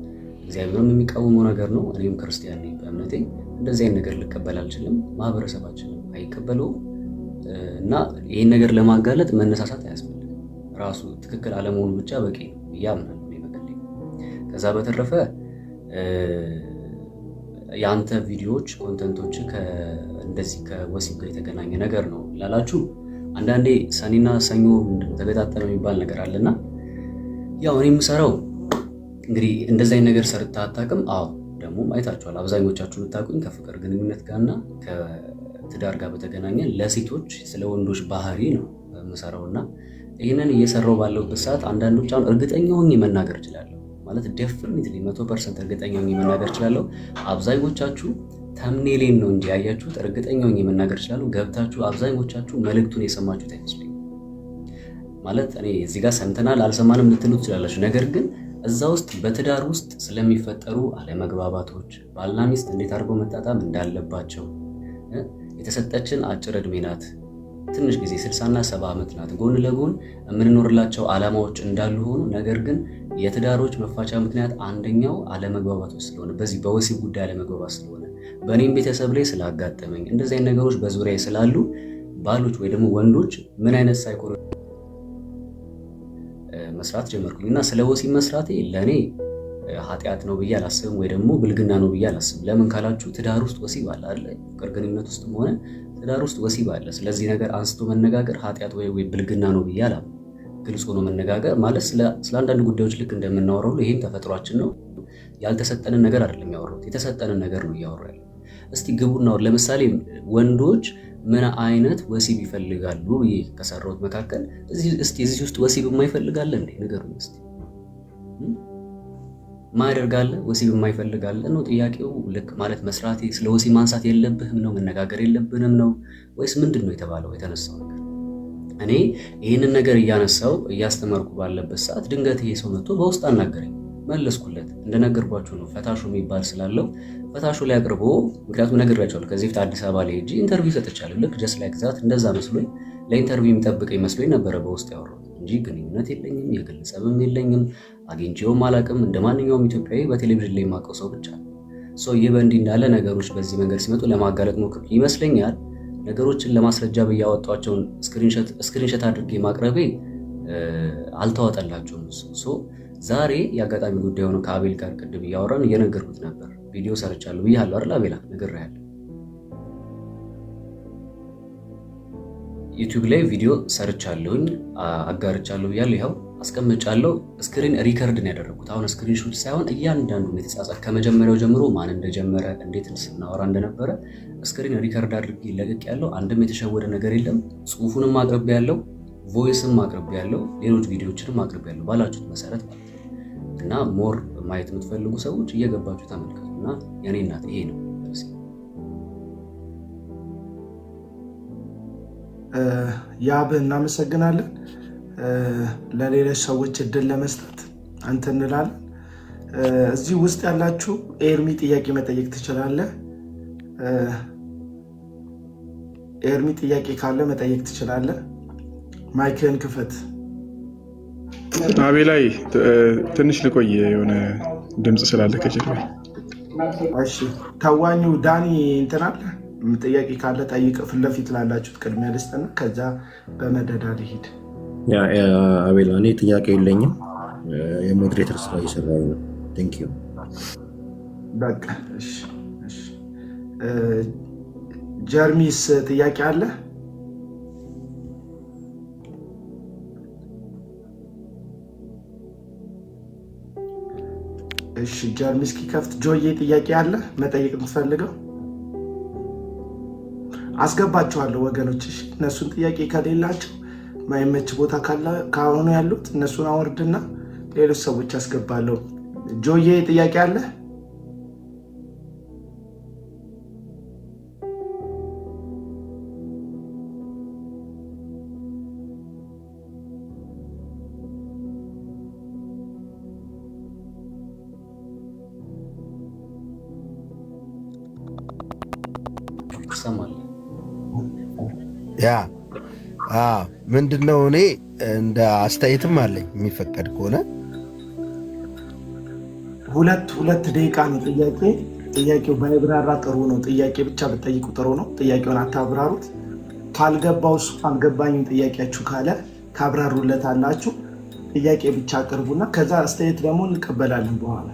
እግዚአብሔርም የሚቃወመው ነገር ነው። እኔም ክርስቲያን ነኝ በእምነቴ እንደዚህ አይነት ነገር ልቀበል አልችልም፣ ማህበረሰባችንም አይቀበለውም። እና ይህን ነገር ለማጋለጥ መነሳሳት አያስፈልግም። ራሱ ትክክል አለመሆኑ ብቻ በቂ ነው እያምናል በግሌ። ከዛ በተረፈ የአንተ ቪዲዮዎች ኮንተንቶች እንደዚህ ከወሲብ ጋር የተገናኘ ነገር ነው ላላችሁ አንዳንዴ ሰኒና ሰኞ ተገጣጠመ የሚባል ነገር አለና ያው እኔ የምሰራው እንግዲህ እንደዚህ አይነት ነገር ሰርታ አታውቅም። አዎ ደግሞ አይታችኋል። አብዛኞቻችሁ የምታውቁኝ ከፍቅር ግንኙነት ጋርና ከትዳር ጋር በተገናኘ ለሴቶች ስለ ወንዶች ባህሪ ነው የምሰራውና ይህንን እየሰራው ባለውበት ሰዓት አንዳንዶች አሁን እርግጠኛ ሆኜ መናገር እችላለሁ ማለት ዴፊኒትሊ 100% እርግጠኛ ሆኜ መናገር እችላለሁ። አብዛኞቻችሁ ተምኔሌን ነው እንጂ ያያችሁት፣ እርግጠኛ ሆኜ መናገር እችላለሁ ገብታችሁ አብዛኞቻችሁ መልእክቱን የሰማችሁት አይመስለኝም። ማለት እኔ እዚህ ጋር ሰምተናል አልሰማንም ልትሉ ትችላላችሁ። ነገር ግን እዛ ውስጥ በትዳር ውስጥ ስለሚፈጠሩ አለመግባባቶች፣ ባልና ሚስት እንዴት አድርገው መጣጣም እንዳለባቸው፣ የተሰጠችን አጭር ዕድሜ ናት፣ ትንሽ ጊዜ 60 እና 70 ዓመት ናት፣ ጎን ለጎን የምንኖርላቸው ዓላማዎች እንዳሉ ሆኑ ነገር ግን የትዳሮች መፋቻ ምክንያት አንደኛው አለመግባባቶች ስለሆነ በዚህ በወሲብ ጉዳይ አለመግባባት ስለሆነ በእኔም ቤተሰብ ላይ ስላጋጠመኝ እንደዚህ አይነት ነገሮች በዙሪያ ስላሉ ባሎች ወይ ደግሞ ወንዶች ምን አይነት ሳይኮሎጂ መስራት ጀመርኩኝ እና ስለ ወሲብ መስራቴ ለእኔ ኃጢአት ነው ብዬ አላስብም፣ ወይ ደግሞ ብልግና ነው ብዬ አላስብም። ለምን ካላችሁ ትዳር ውስጥ ወሲብ አለ አይደል? ፍቅር ግንኙነት ውስጥም ሆነ ትዳር ውስጥ ወሲብ አለ። ስለዚህ ነገር አንስቶ መነጋገር ኃጢአት ወይ ብልግና ነው ብዬ አላምንም። ግልጽ ሆኖ መነጋገር ማለት ስለ አንዳንድ ጉዳዮች ልክ እንደምናወራው ይሄም ተፈጥሯችን ነው። ያልተሰጠንን ነገር አይደለም ያወራሁት፣ የተሰጠንን ነገር ነው እያወራሁ ያለው። እስቲ ግቡና ለምሳሌ ወንዶች ምን አይነት ወሲብ ይፈልጋሉ ብዬ ከሰራሁት መካከል እዚህ ውስጥ ወሲብ የማይፈልጋለ እንዴ? ንገሩኝ እስቲ። ማያደርጋለ ወሲብ የማይፈልጋለ ነው ጥያቄው። ልክ ማለት መስራቴ ስለ ወሲብ ማንሳት የለብህም ነው መነጋገር የለብንም ነው ወይስ ምንድን ነው የተባለው የተነሳው ነገር? እኔ ይህንን ነገር እያነሳው እያስተማርኩ ባለበት ሰዓት ድንገት ይሄ ሰው መጥቶ በውስጥ አናገረኝ። መለስኩለት። እንደነገርኳችሁ ነው ፈታሹ የሚባል ስላለው ፈታሹ ላይ አቅርቦ፣ ምክንያቱም ነግሬያቸዋለሁ ከዚህ በፊት አዲስ አበባ ላይ ሄጄ ኢንተርቪው ሰጥቻለሁ። ልክ ጀስት ላይክ ዛት እንደዛ መስሎኝ ለኢንተርቪው የሚጠብቀኝ መስሎኝ ነበረ በውስጥ ያወራሁት እንጂ ግንኙነት የለኝም፣ የግል ጸብም የለኝም፣ አግኝቼውም አላውቅም። እንደ ማንኛውም ኢትዮጵያዊ በቴሌቪዥን ላይ የማውቀው ሰው ብቻ ነው። ይህ በእንዲህ እንዳለ ነገሮች በዚህ መንገድ ሲመጡ ለማጋለጥ ሞክር ይመስለኛል። ነገሮችን ለማስረጃ ብያወጧቸውን ስክሪንሾት አድርጌ ማቅረቤ አልተዋጠላቸውም። ዛሬ የአጋጣሚ ጉዳይ ሆኖ ከአቤል ጋር ቅድም እያወራን እየነገርኩት ነበር። ቪዲዮ ሰርቻለሁ ብያለሁ አይደል አቤላ? ነግሬሃለሁ። ዩቲዩብ ላይ ቪዲዮ ሰርቻለሁኝ አጋርቻለሁ ብያለሁ። ይኸው አስቀምጫለሁ። ስክሪን ሪከርድ ነው ያደረኩት። አሁን ስክሪንሾት ሳይሆን እያንዳንዱ የተጻጻፍ ከመጀመሪያው ጀምሮ ማን እንደጀመረ እንዴት ስናወራ እንደነበረ ስክሪን ሪከርድ አድርጌ ለቅቅ ያለው። አንድም የተሸወደ ነገር የለም። ጽሁፉንም አቅርቤ ያለው፣ ቮይስም አቅርቤ ያለው፣ ሌሎች ቪዲዮዎችንም አቅርቤ ያለው ባላችሁት መሰረት እና ሞር ማየት የምትፈልጉ ሰዎች እየገባችሁ ተመልከቱ። እና የኔ እናት ይሄ ነው። ያብ እናመሰግናለን። ለሌሎች ሰዎች እድል ለመስጠት አንተ እንላለን። እዚህ ውስጥ ያላችሁ ኤርሚ ጥያቄ መጠየቅ ትችላለህ። ኤርሚ ጥያቄ ካለ መጠየቅ ትችላለህ። ማይክን ክፈት። አቤላይ ትንሽ ልቆይ፣ የሆነ ድምፅ ስላለ ከጀርባ። እሺ ታዋኙ ዳኒ እንትን አለ ጥያቄ ካለ ጠይቅ። ፊት ለፊት ላላችሁት ቅድሚያ ልስጥና ከዛ በመደዳ ልሂድ። አቤላ እኔ ጥያቄ የለኝም፣ የሞዴሬተር ስራ እየሰራሁ ነው። ቴንክ ዩ። በቃ እሺ። ጀርሚስ ጥያቄ አለ? እሺ ጀርሚስ ኪከፍት ጆዬ ጥያቄ አለ መጠየቅ የምትፈልገው? አስገባቸዋለሁ ወገኖች። እሺ እነሱን ጥያቄ ከሌላቸው ማይመች ቦታ ካሆኑ ያሉት እነሱን አወርድና ሌሎች ሰዎች አስገባለሁ። ጆዬ ጥያቄ አለ? ምንድነው እኔ እንደ አስተያየትም አለኝ የሚፈቀድ ከሆነ ሁለት ደቂቃ ነው ጥያቄ። ጥያቄው ባይብራራ ጥሩ ነው። ጥያቄ ብቻ ብትጠይቁ ጥሩ ነው። ጥያቄውን አታብራሩት። ካልገባው እሱ አልገባኝም ጥያቄያችሁ ካለ ካብራሩለት አላችሁ። ጥያቄ ብቻ አቅርቡና ከዛ አስተያየት ደግሞ እንቀበላለን በኋላ።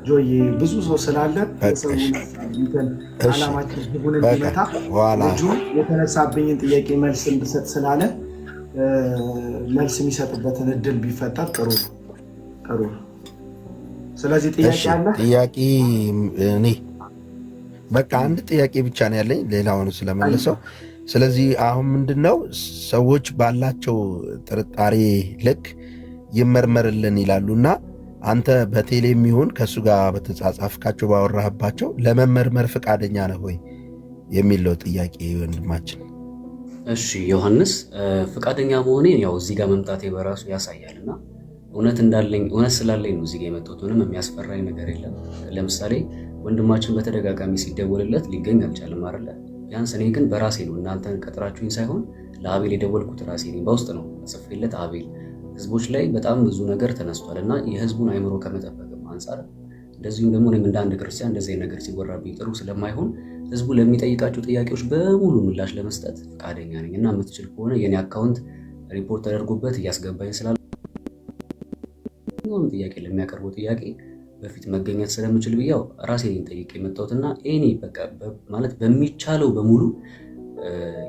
ጆዬ ብዙ ሰው ስላለ አላማችን ህቡን እንዲመታ ልጁ የተነሳብኝን ጥያቄ መልስ እንድሰጥ ስላለ መልስ የሚሰጥበትን እድል ቢፈጠር ጥሩ ነው። ስለዚህ ጥያቄ አለ? ጥያቄ እኔ በቃ አንድ ጥያቄ ብቻ ነው ያለኝ፣ ሌላውን ስለመለሰው። ስለዚህ አሁን ምንድነው ሰዎች ባላቸው ጥርጣሬ ልክ ይመርመርልን ይላሉና አንተ በቴሌ የሚሆን ከእሱ ጋር በተጻጻፍካቸው ባወራህባቸው ለመመርመር ፈቃደኛ ነህ ወይ የሚለው ጥያቄ ወንድማችን። እሺ ዮሐንስ፣ ፈቃደኛ መሆኔን ያው እዚህ ጋር መምጣቴ በራሱ ያሳያልና እውነት ስላለኝ ነው እዚህ ጋር የመጣሁት። ምንም የሚያስፈራኝ ነገር የለም። ለምሳሌ ወንድማችን በተደጋጋሚ ሲደወልለት ሊገኝ አልቻለም አይደለ? ቢያንስ እኔ ግን በራሴ ነው እናንተን ቀጥራችሁኝ ሳይሆን ለአቤል የደወልኩት ራሴ ነኝ። በውስጥ ነው ጽፌለት አቤል ህዝቦች ላይ በጣም ብዙ ነገር ተነስቷል እና የህዝቡን አይምሮ ከመጠበቅም አንጻር እንደዚሁም ደግሞ እኔም እንደ አንድ ክርስቲያን እንደዚህ ነገር ሲወራብኝ ጥሩ ስለማይሆን ህዝቡ ለሚጠይቃቸው ጥያቄዎች በሙሉ ምላሽ ለመስጠት ፈቃደኛ ነኝ እና የምትችል ከሆነ የኔ አካውንት ሪፖርት ተደርጎበት እያስገባኝ ስላለ ጥያቄ ለሚያቀርበው ጥያቄ በፊት መገኘት ስለምችል ብያው ራሴን ጠይቄ የመጣሁትና እኔ በቃ ማለት በሚቻለው በሙሉ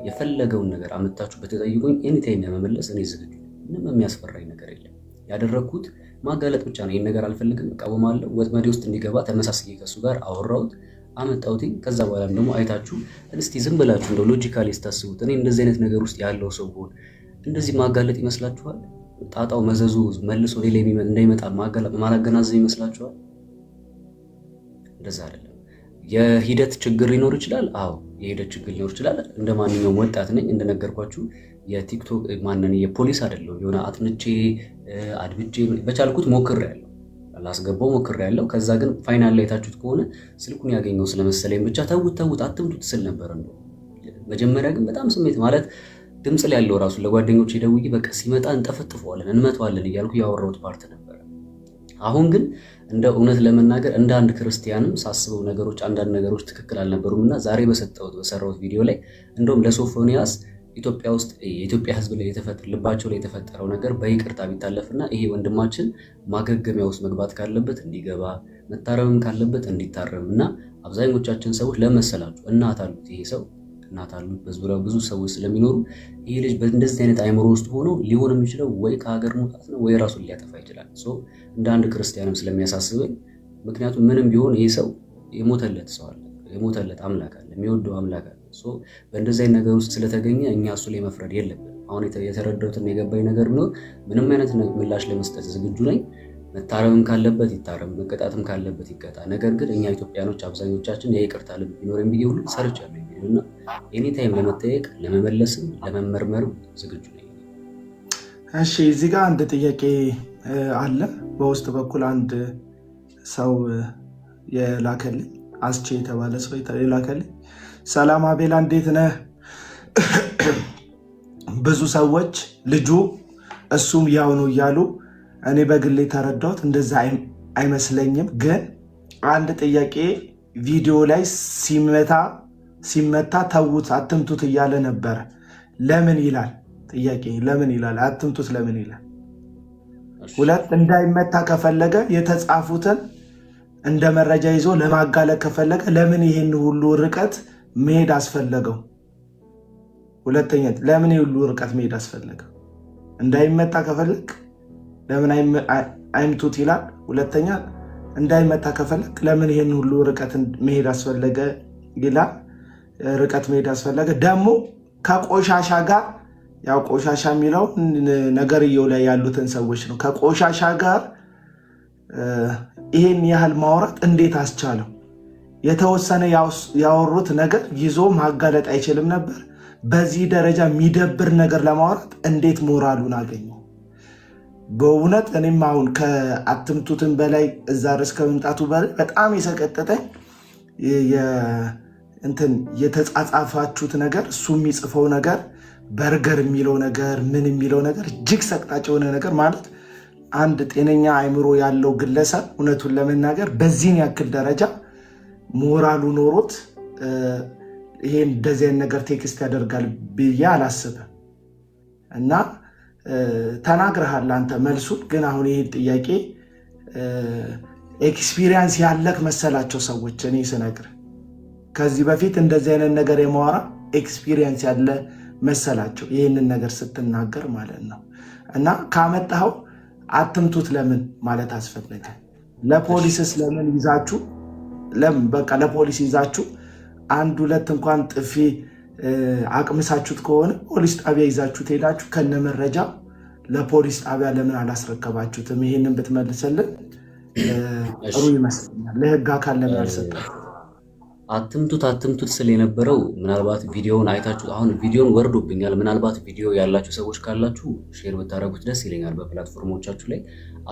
የፈለገውን ነገር አመጣችሁ በተጠይቁኝ ኤኒታይም ለመመለስ እኔ ዝግጁ። ምንም የሚያስፈራኝ ነገር የለም። ያደረግኩት ማጋለጥ ብቻ ነው። ይህን ነገር አልፈልግም፣ እቃወማለሁ። ወጥመዴ ውስጥ እንዲገባ ተመሳሳይ ከሱ ጋር አወራሁት፣ አመጣሁትኝ። ከዛ በኋላም ደግሞ አይታችሁ እስቲ ዝም ብላችሁ እንደው ሎጂካሊ ስታስቡት እኔ እንደዚህ አይነት ነገር ውስጥ ያለው ሰው ሆን እንደዚህ ማጋለጥ ይመስላችኋል? ጣጣው መዘዙ መልሶ ሌላ እንዳይመጣ ማላገናዘብ ይመስላችኋል? እንደዛ አይደለም። የሂደት ችግር ሊኖር ይችላል። አዎ የሂደት ችግር ሊኖር ይችላል። እንደ ማንኛውም ወጣት ነኝ። እንደነገርኳችሁ የቲክቶክ ማንን የፖሊስ አይደለም። የሆነ አጥንቼ አድብቼ በቻልኩት ሞክሬያለሁ፣ ላስገባው ሞክሬያለሁ። ከዛ ግን ፋይናል ላይ ታችሁት ከሆነ ስልኩን ያገኘው ስለመሰለኝ ብቻ ተውት አትምቱት ስል ነበር። እንደው መጀመሪያ ግን በጣም ስሜት ማለት ድምፅ ላይ ያለው ራሱ ለጓደኞቼ ደውዬ በቃ ሲመጣ እንጠፈጥፈዋለን እንመተዋለን እያልኩ ያወራሁት ፓርት ነበር። አሁን ግን እንደ እውነት ለመናገር እንደ አንድ ክርስቲያንም ሳስበው አንዳንድ ነገሮች ትክክል አልነበሩም እና ዛሬ በሰራሁት ቪዲዮ ላይ እንደውም ለሶፎንያስ ኢትዮጵያ ውስጥ የኢትዮጵያ ሕዝብ ላይ ልባቸው ላይ የተፈጠረው ነገር በይቅርታ ቢታለፍና ይሄ ወንድማችን ማገገሚያ ውስጥ መግባት ካለበት እንዲገባ መታረምም ካለበት እንዲታረም እና አብዛኞቻችን ሰዎች ለመሰላችሁ እናት አሉት ይሄ ሰው እናት አሉት በዙሪያው ብዙ ሰዎች ስለሚኖሩ ይሄ ልጅ በእንደዚህ አይነት አይምሮ ውስጥ ሆኖ ሊሆን የሚችለው ወይ ከሀገር መውጣት ነው ወይ ራሱን ሊያጠፋ ይችላል። እንደ አንድ ክርስቲያንም ስለሚያሳስበኝ ምክንያቱም ምንም ቢሆን ይሄ ሰው የሞተለት ሰው አለ፣ የሞተለት አምላክ አለ፣ የሚወደው አምላክ አለ። በእንደዚህ አይነት ነገር ውስጥ ስለተገኘ እኛ እሱ ላይ መፍረድ የለብንም። አሁን የተረዳሁትና የገባኝ ነገር ቢኖር ምንም አይነት ምላሽ ለመስጠት ዝግጁ ነኝ። መታረምም ካለበት ይታረም፣ መቀጣትም ካለበት ይቀጣ። ነገር ግን እኛ ኢትዮጵያኖች አብዛኞቻችን የይቅርታ ልብ ቢኖረን ብዬ ሁሉ ሰርቻለሁ እና ኤኒታይም ለመጠየቅ ለመመለስም ለመመርመርም ዝግጁ ነኝ። እሺ እዚህ ጋር አንድ ጥያቄ አለ። በውስጥ በኩል አንድ ሰው የላከልኝ አስቼ የተባለ ሰው የላከልኝ። ሰላም አቤላ እንዴት ነህ? ብዙ ሰዎች ልጁ እሱም ያው ነው እያሉ እኔ በግሌ ተረዳሁት። እንደዛ አይመስለኝም። ግን አንድ ጥያቄ ቪዲዮ ላይ ሲመታ ተዉት አትምቱት እያለ ነበረ። ለምን ይላል? ጥያቄ ለምን ይላል? አትምቱት ለምን ይላል? ሁለት እንዳይመታ ከፈለገ የተጻፉትን እንደ መረጃ ይዞ ለማጋለጥ ከፈለገ ለምን ይህን ሁሉ ርቀት መሄድ አስፈለገው? ሁለተኛ ለምን ይህን ሁሉ ርቀት መሄድ አስፈለገው? እንዳይመታ ከፈለግ ለምን አይምቱት ይላል። ሁለተኛ እንዳይመታ ከፈለግ ለምን ይህን ሁሉ ርቀት መሄድ አስፈለገ ይላል። ርቀት መሄድ አስፈለገ ደግሞ ከቆሻሻ ጋር ያው ቆሻሻ የሚለው ነገርየው ላይ ያሉትን ሰዎች ነው። ከቆሻሻ ጋር ይሄን ያህል ማውራት እንዴት አስቻለው? የተወሰነ ያወሩት ነገር ይዞ ማጋለጥ አይችልም ነበር? በዚህ ደረጃ የሚደብር ነገር ለማውራት እንዴት ሞራሉን አገኘው? በእውነት እኔም አሁን ከአትምቱትን በላይ እዛ ድረስ ከመምጣቱ በላይ በጣም የሰቀጠጠኝ የተጻጻፋችሁት ነገር፣ እሱ የሚጽፈው ነገር፣ በርገር የሚለው ነገር፣ ምን የሚለው ነገር እጅግ ሰቅጣጭ የሆነ ነገር ማለት አንድ ጤነኛ አእምሮ ያለው ግለሰብ እውነቱን ለመናገር በዚህን ያክል ደረጃ ሞራሉ ኖሮት ይሄን እንደዚህ አይነት ነገር ቴክስት ያደርጋል ብዬ አላስብም። እና ተናግረሃል አንተ መልሱን። ግን አሁን ይሄን ጥያቄ ኤክስፒሪየንስ ያለክ መሰላቸው ሰዎች እኔ ስነግር ከዚህ በፊት እንደዚህ አይነት ነገር የማወራ ኤክስፒሪየንስ ያለ መሰላቸው ይህንን ነገር ስትናገር ማለት ነው። እና ካመጣኸው አትምቱት ለምን ማለት አስፈለገ? ለፖሊስስ ለምን ይዛችሁ ለምን በቃ ለፖሊስ ይዛችሁ አንድ ሁለት እንኳን ጥፊ አቅምሳችሁት ከሆነ ፖሊስ ጣቢያ ይዛችሁት ሄዳችሁ ከነመረጃ ለፖሊስ ጣቢያ ለምን አላስረከባችሁትም? ይህንን ብትመልሰልን ጥሩ ይመስለኛል። ለህግ አካል ለምን አልሰጣችሁም? አትምቱት ስል የነበረው ምናልባት ቪዲዮውን አይታችሁ አሁን ቪዲዮውን ወርዶብኛል። ምናልባት ቪዲዮ ያላችሁ ሰዎች ካላችሁ ሼር ብታደርጉት ደስ ይለኛል በፕላትፎርሞቻችሁ ላይ።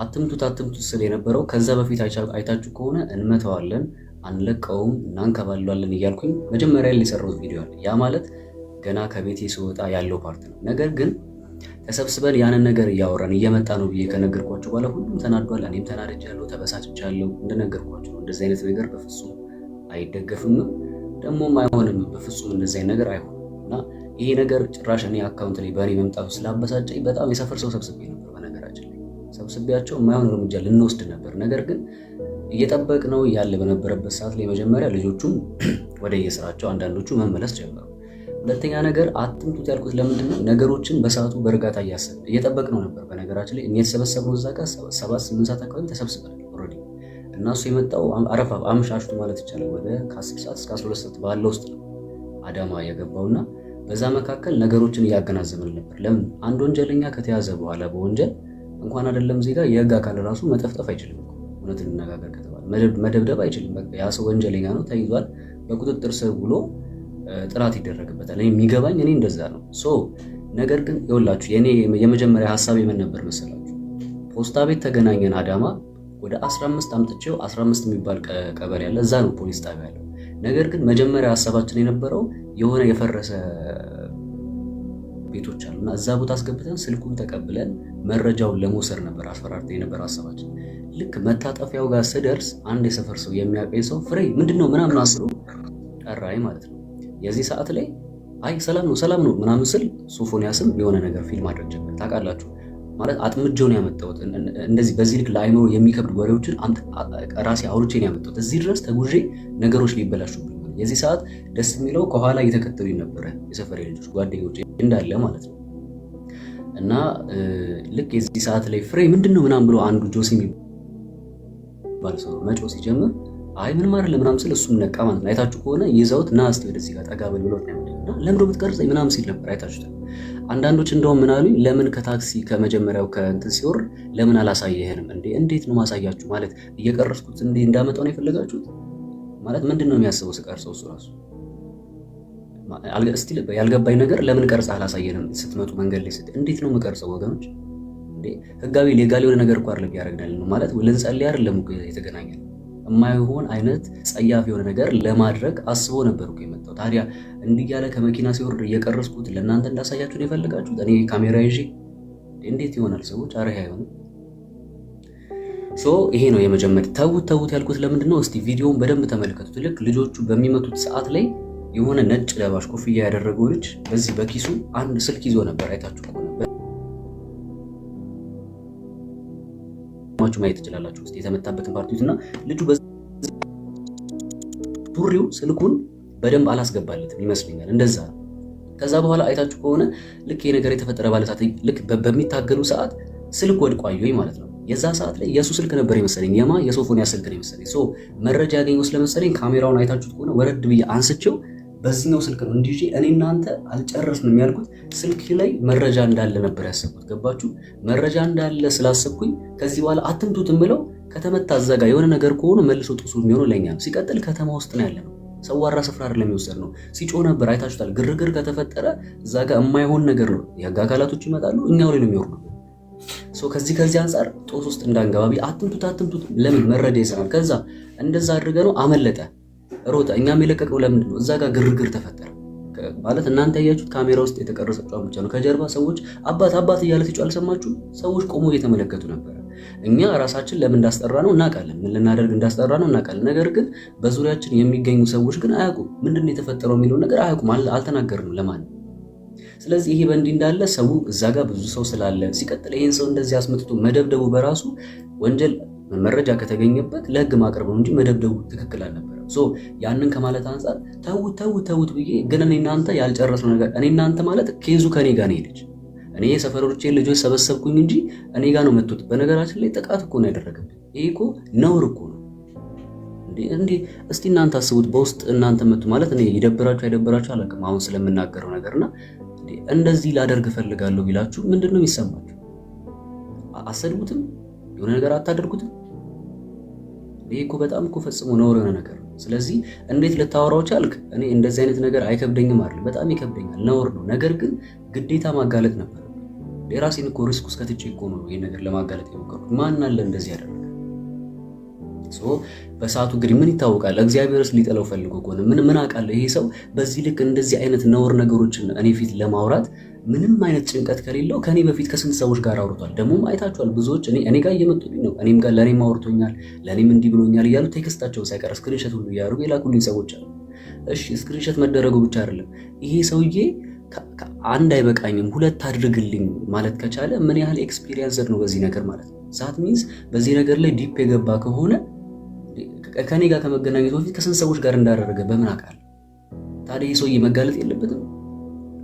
አትምቱት ስል የነበረው ከዛ በፊት አይታችሁ ከሆነ እንመተዋለን፣ አንለቀውም፣ እናንከባለዋለን እያልኩኝ መጀመሪያ ላይ የሰራሁት ቪዲዮ አለ። ያ ማለት ገና ከቤቴ ስወጣ ያለው ፓርት ነው። ነገር ግን ተሰብስበን ያንን ነገር እያወራን እየመጣ ነው ብዬ ከነገርኳችሁ በኋላ ሁሉም ተናዷል። እኔም ተናድጃለሁ፣ ተበሳጭቻለሁ። እንደነገርኳችሁ ነው። እንደዚህ አይነት ነገር በፍጹም አይደገፍም፣ ደግሞም አይሆንም። በፍጹም እንደዚህ አይነት ነገር አይሆንም። እና ይሄ ነገር ጭራሽ እኔ አካውንት ላይ በእኔ መምጣቱ ስላበሳጨኝ በጣም የሰፈር ሰው ሰብስቤ ነበር። በነገራችን ላይ ሰብስቤያቸው የማይሆን እርምጃ ልንወስድ ነበር። ነገር ግን እየጠበቅነው ያለ በነበረበት ሰዓት ላይ መጀመሪያ ልጆቹም ወደ የስራቸው አንዳንዶቹ መመለስ ጀመሩ። ሁለተኛ ነገር አትምቱት ያልኩት ለምንድን ነው? ነገሮችን በሰዓቱ በእርጋታ እያሰብን እየጠበቅነው ነበር። በነገራችን ላይ እኛ የተሰበሰብነው እዛ ጋር 7-8 ሰዓት አካባቢ ተሰብስበናል ኦልሬዲ። እና እሱ የመጣው አረፋ አምሻሽቱ ማለት ይቻላል ወደ ከ10 ሰዓት እስከ 12 ሰዓት ባለው ውስጥ ነው አዳማ የገባውና በዛ መካከል ነገሮችን እያገናዘብን ነበር። ለምን አንድ ወንጀለኛ ከተያዘ በኋላ በወንጀል እንኳን አይደለም ዜጋ የህግ አካል ራሱ መጠፍጠፍ አይችልም። እውነት እንነጋገር ከተባለ መደብደብ አይችልም። በቃ ያ ሰው ወንጀለኛ ነው፣ ተይዟል፣ በቁጥጥር ስር ውሎ ጥራት ይደረግበታል። እኔ የሚገባኝ እኔ እንደዛ ነው። ነገር ግን ይኸውላችሁ የኔ የመጀመሪያ ሀሳብ የምን ነበር መሰላችሁ? ፖስታ ቤት ተገናኘን አዳማ ወደ 15 አምጥቼው 15 የሚባል ቀበሌ ያለ እዛ ነው ፖሊስ ጣቢያ ያለው። ነገር ግን መጀመሪያ ሀሳባችን የነበረው የሆነ የፈረሰ ቤቶች አሉና እዛ ቦታ አስገብተን ስልኩን ተቀብለን መረጃውን ለመውሰድ ነበር አስፈራርተን የነበረ ሀሳባችን። ልክ መታጠፊያው ጋር ስደርስ አንድ የሰፈር ሰው የሚያውቀኝ ሰው ፍሬ ምንድነው ምናምን አስሮ ጠራኝ ማለት ነው። የዚህ ሰዓት ላይ አይ ሰላም ነው ምናምን ስል ሶፎንያስም የሆነ ነገር ፊልም ማድረግ ጀመረ። ታውቃላችሁ ማለት አጥምጄውን ያመጣሁት እንደዚህ በዚህ ልክ ለአይምሮ የሚከብድ ወሬዎችን ራሴ አውርቼን ያመጣሁት እዚህ ድረስ ተጉዤ ነገሮች ሊበላሹብኝ። የዚህ ሰዓት ደስ የሚለው ከኋላ እየተከተሉኝ ነበረ የሰፈሬ ልጆች ጓደኞቼ እንዳለ ማለት ነው። እና ልክ የዚህ ሰዓት ላይ ፍሬ ምንድነው ምናምን ብሎ አንዱ ጆሲ የሚባል ሰው መጮህ ሲጀምር አይ ምንም አይደለም ምናምን ስል እሱም ነቃ ማለት ነው። አይታችሁ ከሆነ ይዘውት ና እስቲ ወደዚህ ጋር ጠጋ በል ብሎት ነው እና ለምዶ ብትቀርጸኝ ምናምን ሲል ነበር። አይታችሁታል። አንዳንዶች እንደውም ምን አሉኝ፣ ለምን ከታክሲ ከመጀመሪያው ከእንትን ሲወርድ ለምን አላሳየህንም እንዴ? እንዴት ነው ማሳያችሁ? ማለት እየቀረስኩት እንዴ እንዳመጣው ነው የፈለጋችሁት? ማለት ምንድነው የሚያስበው ስቀርጸው እሱ ራሱ እስቲ ያልገባኝ ነገር ለምን ቀርጸህ አላሳየንም? ስትመጡ መንገድ ላይ እንዴት ነው የምቀርጸው ወገኖች? እንዴ ህጋዊ ሌጋል የሆነ ነገር እኮ አይደለም ያደርግናል ነው ማለት ልንጸልይ አይደለም እኮ የተገናኘን የማይሆን አይነት ጸያፍ የሆነ ነገር ለማድረግ አስቦ ነበር እኮ የመጣው። ታዲያ እንዲህ ያለ ከመኪና ሲወርድ እየቀረስኩት ለእናንተ እንዳሳያችሁ ነው የፈለጋችሁት? እኔ ካሜራ ይዤ እንዴት ይሆናል ሰዎች? አረ አይሆንም። ይሄ ነው የመጀመሪያ ተውት ያልኩት ለምንድን ነው? እስቲ ቪዲዮውን በደንብ ተመልከቱት። ልክ ልጆቹ በሚመቱት ሰዓት ላይ የሆነ ነጭ ለባሽ ኮፍያ ያደረገው ልጅ በዚህ በኪሱ አንድ ስልክ ይዞ ነበር። አይታችሁ ከሆነ ማየት ትችላላችሁ። እስቲ የተመታበትን ፓርቲት እና ልጁ ሱሪው ስልኩን በደንብ አላስገባለትም ይመስለኛል እንደዛ። ከዛ በኋላ አይታችሁ ከሆነ ልክ ይሄ ነገር የተፈጠረ ባለታት ልክ በሚታገሉ ሰዓት ስልክ ወድቆ አየሁኝ ማለት ነው። የዛ ሰዓት ላይ የሱ ስልክ ነበር የመሰለኝ የሶፎንያ ስልክ ነው የመሰለኝ። መረጃ ያገኘው ስለመሰለኝ ካሜራውን አይታችሁት ከሆነ ወረድ ብዬ አንስቼው በዚህኛው ስልክ ነው እንዲህ እኔ እናንተ አልጨረስንም ያልኩት ስልክ ላይ መረጃ እንዳለ ነበር ያሰብኩት። ገባችሁ? መረጃ እንዳለ ስላሰብኩኝ ከዚህ በኋላ አትምቱት እምለው ከተመታ እዛ ጋር የሆነ ነገር ከሆነ መልሶ ጥሱ የሚሆነው ለኛ ነው። ሲቀጥል ከተማ ውስጥ ነው ያለነው፣ ሰዋራ ስፍራ አይደለም የሚወሰድ ነው። ሲጮህ ነበር አይታችሁታል። ግርግር ከተፈጠረ እዛ ጋር የማይሆን ነገር ነው። የህግ አካላቶች ይመጣሉ፣ እኛው ላይ ነው የሚወርዱ። ከዚህ አንጻር ጦስ ውስጥ እንዳንገባቢ አትምቱት። ለምን መረጃ ይሰራል። ከዛ እንደዛ አድርገ ነው አመለጠ፣ ሮጠ። እኛም የለቀቀው ለምንድን ነው? እዛ ጋር ግርግር ተፈጠረ ማለት እናንተ ያያችሁት ካሜራ ውስጥ የተቀረጸው ብቻ ነው። ከጀርባ ሰዎች አባት እያለ ሲጮህ አልሰማችሁም? ሰዎች ቆሞ እየተመለከቱ ነበር። እኛ ራሳችን ለምን እንዳስጠራ ነው እናውቃለን፣ ምን ልናደርግ እንዳስጠራ ነው እናውቃለን። ነገር ግን በዙሪያችን የሚገኙ ሰዎች ግን አያውቁም። ምንድን ነው የተፈጠረው የሚለውን ነገር አያውቁም፣ አልተናገርንም ለማን። ስለዚህ ይሄ በእንዲህ እንዳለ ሰው እዛ ጋር ብዙ ሰው ስላለ ሲቀጥል ይሄን ሰው እንደዚህ አስመጥቶ መደብደቡ በራሱ ወንጀል መረጃ ከተገኘበት ለህግ ማቅረብ ነው እንጂ መደብደቡ ትክክል አልነበረም። ያንን ከማለት አንጻር ተውት ብዬ ግን እኔ እናንተ ያልጨረስነው ነገር እኔ እናንተ ማለት ኬዙ ከኔ ጋር ነው ሄደች። እኔ የሰፈሮቼን ልጆች ሰበሰብኩኝ እንጂ እኔ ጋር ነው መጡት። በነገራችን ላይ ጥቃት እኮ ነው ያደረገብኝ። ይሄ እኮ ነውር እኮ ነው እንዴ! እስቲ እናንተ አስቡት። በውስጥ እናንተ መጡ ማለት እኔ ይደብራችሁ አይደብራችሁ አላውቅም አሁን ስለምናገረው ነገርና እንደዚህ ላደርግ እፈልጋለሁ ቢላችሁ ምንድን ነው የሚሰማችሁ? አሰድቡትም የሆነ ነገር አታደርጉትም? ይሄ እኮ በጣም እኮ ፈጽሞ ነውር የሆነ ነገር ነው። ስለዚህ እንዴት ልታወራው ቻልክ? እኔ እንደዚህ አይነት ነገር አይከብደኝም አይደል? በጣም ይከብደኛል፣ ነውር ነው። ነገር ግን ግዴታ ማጋለጥ ነበር። የራሴን እኮ ሪስክ ውስጥ ከትቼ እኮ ነው ይሄን ነገር ለማጋለጥ የሞከርኩት። ማን አለ እንደዚህ ያደረገ? በሰዓቱ እንግዲህ ምን ይታወቃል? እግዚአብሔርስ ሊጠለው ፈልጎ ከሆነ ምን አውቃለሁ። ይሄ ሰው በዚህ ልክ እንደዚህ አይነት ነውር ነገሮችን እኔ ፊት ለማውራት ምንም አይነት ጭንቀት ከሌለው ከኔ በፊት ከስንት ሰዎች ጋር አውርቷል። ደግሞም አይታችኋል። ብዙዎች እኔ ጋር እየመጡልኝ ነው። እኔም ጋር ለኔም አውርቶኛል፣ ለኔም እንዲህ ብሎኛል እያሉ ቴክስታቸው ሳይቀር ስክሪንሾት ሁሉ እያደረጉ የላኩልኝ ሰዎች አሉ። እሺ ስክሪንሾት መደረጉ ብቻ አይደለም። ይሄ ሰውዬ አንድ አይበቃኝም ሁለት አድርግልኝ ማለት ከቻለ ምን ያህል ኤክስፒሪየንስ ነው በዚህ ነገር ማለት ነው። ዛት ሚንስ በዚህ ነገር ላይ ዲፕ የገባ ከሆነ ከኔ ጋር ከመገናኘቱ በፊት ከስንት ሰዎች ጋር እንዳደረገ በምን አውቃለሁ? ታዲያ ይህ ሰውዬ መጋለጥ የለበትም?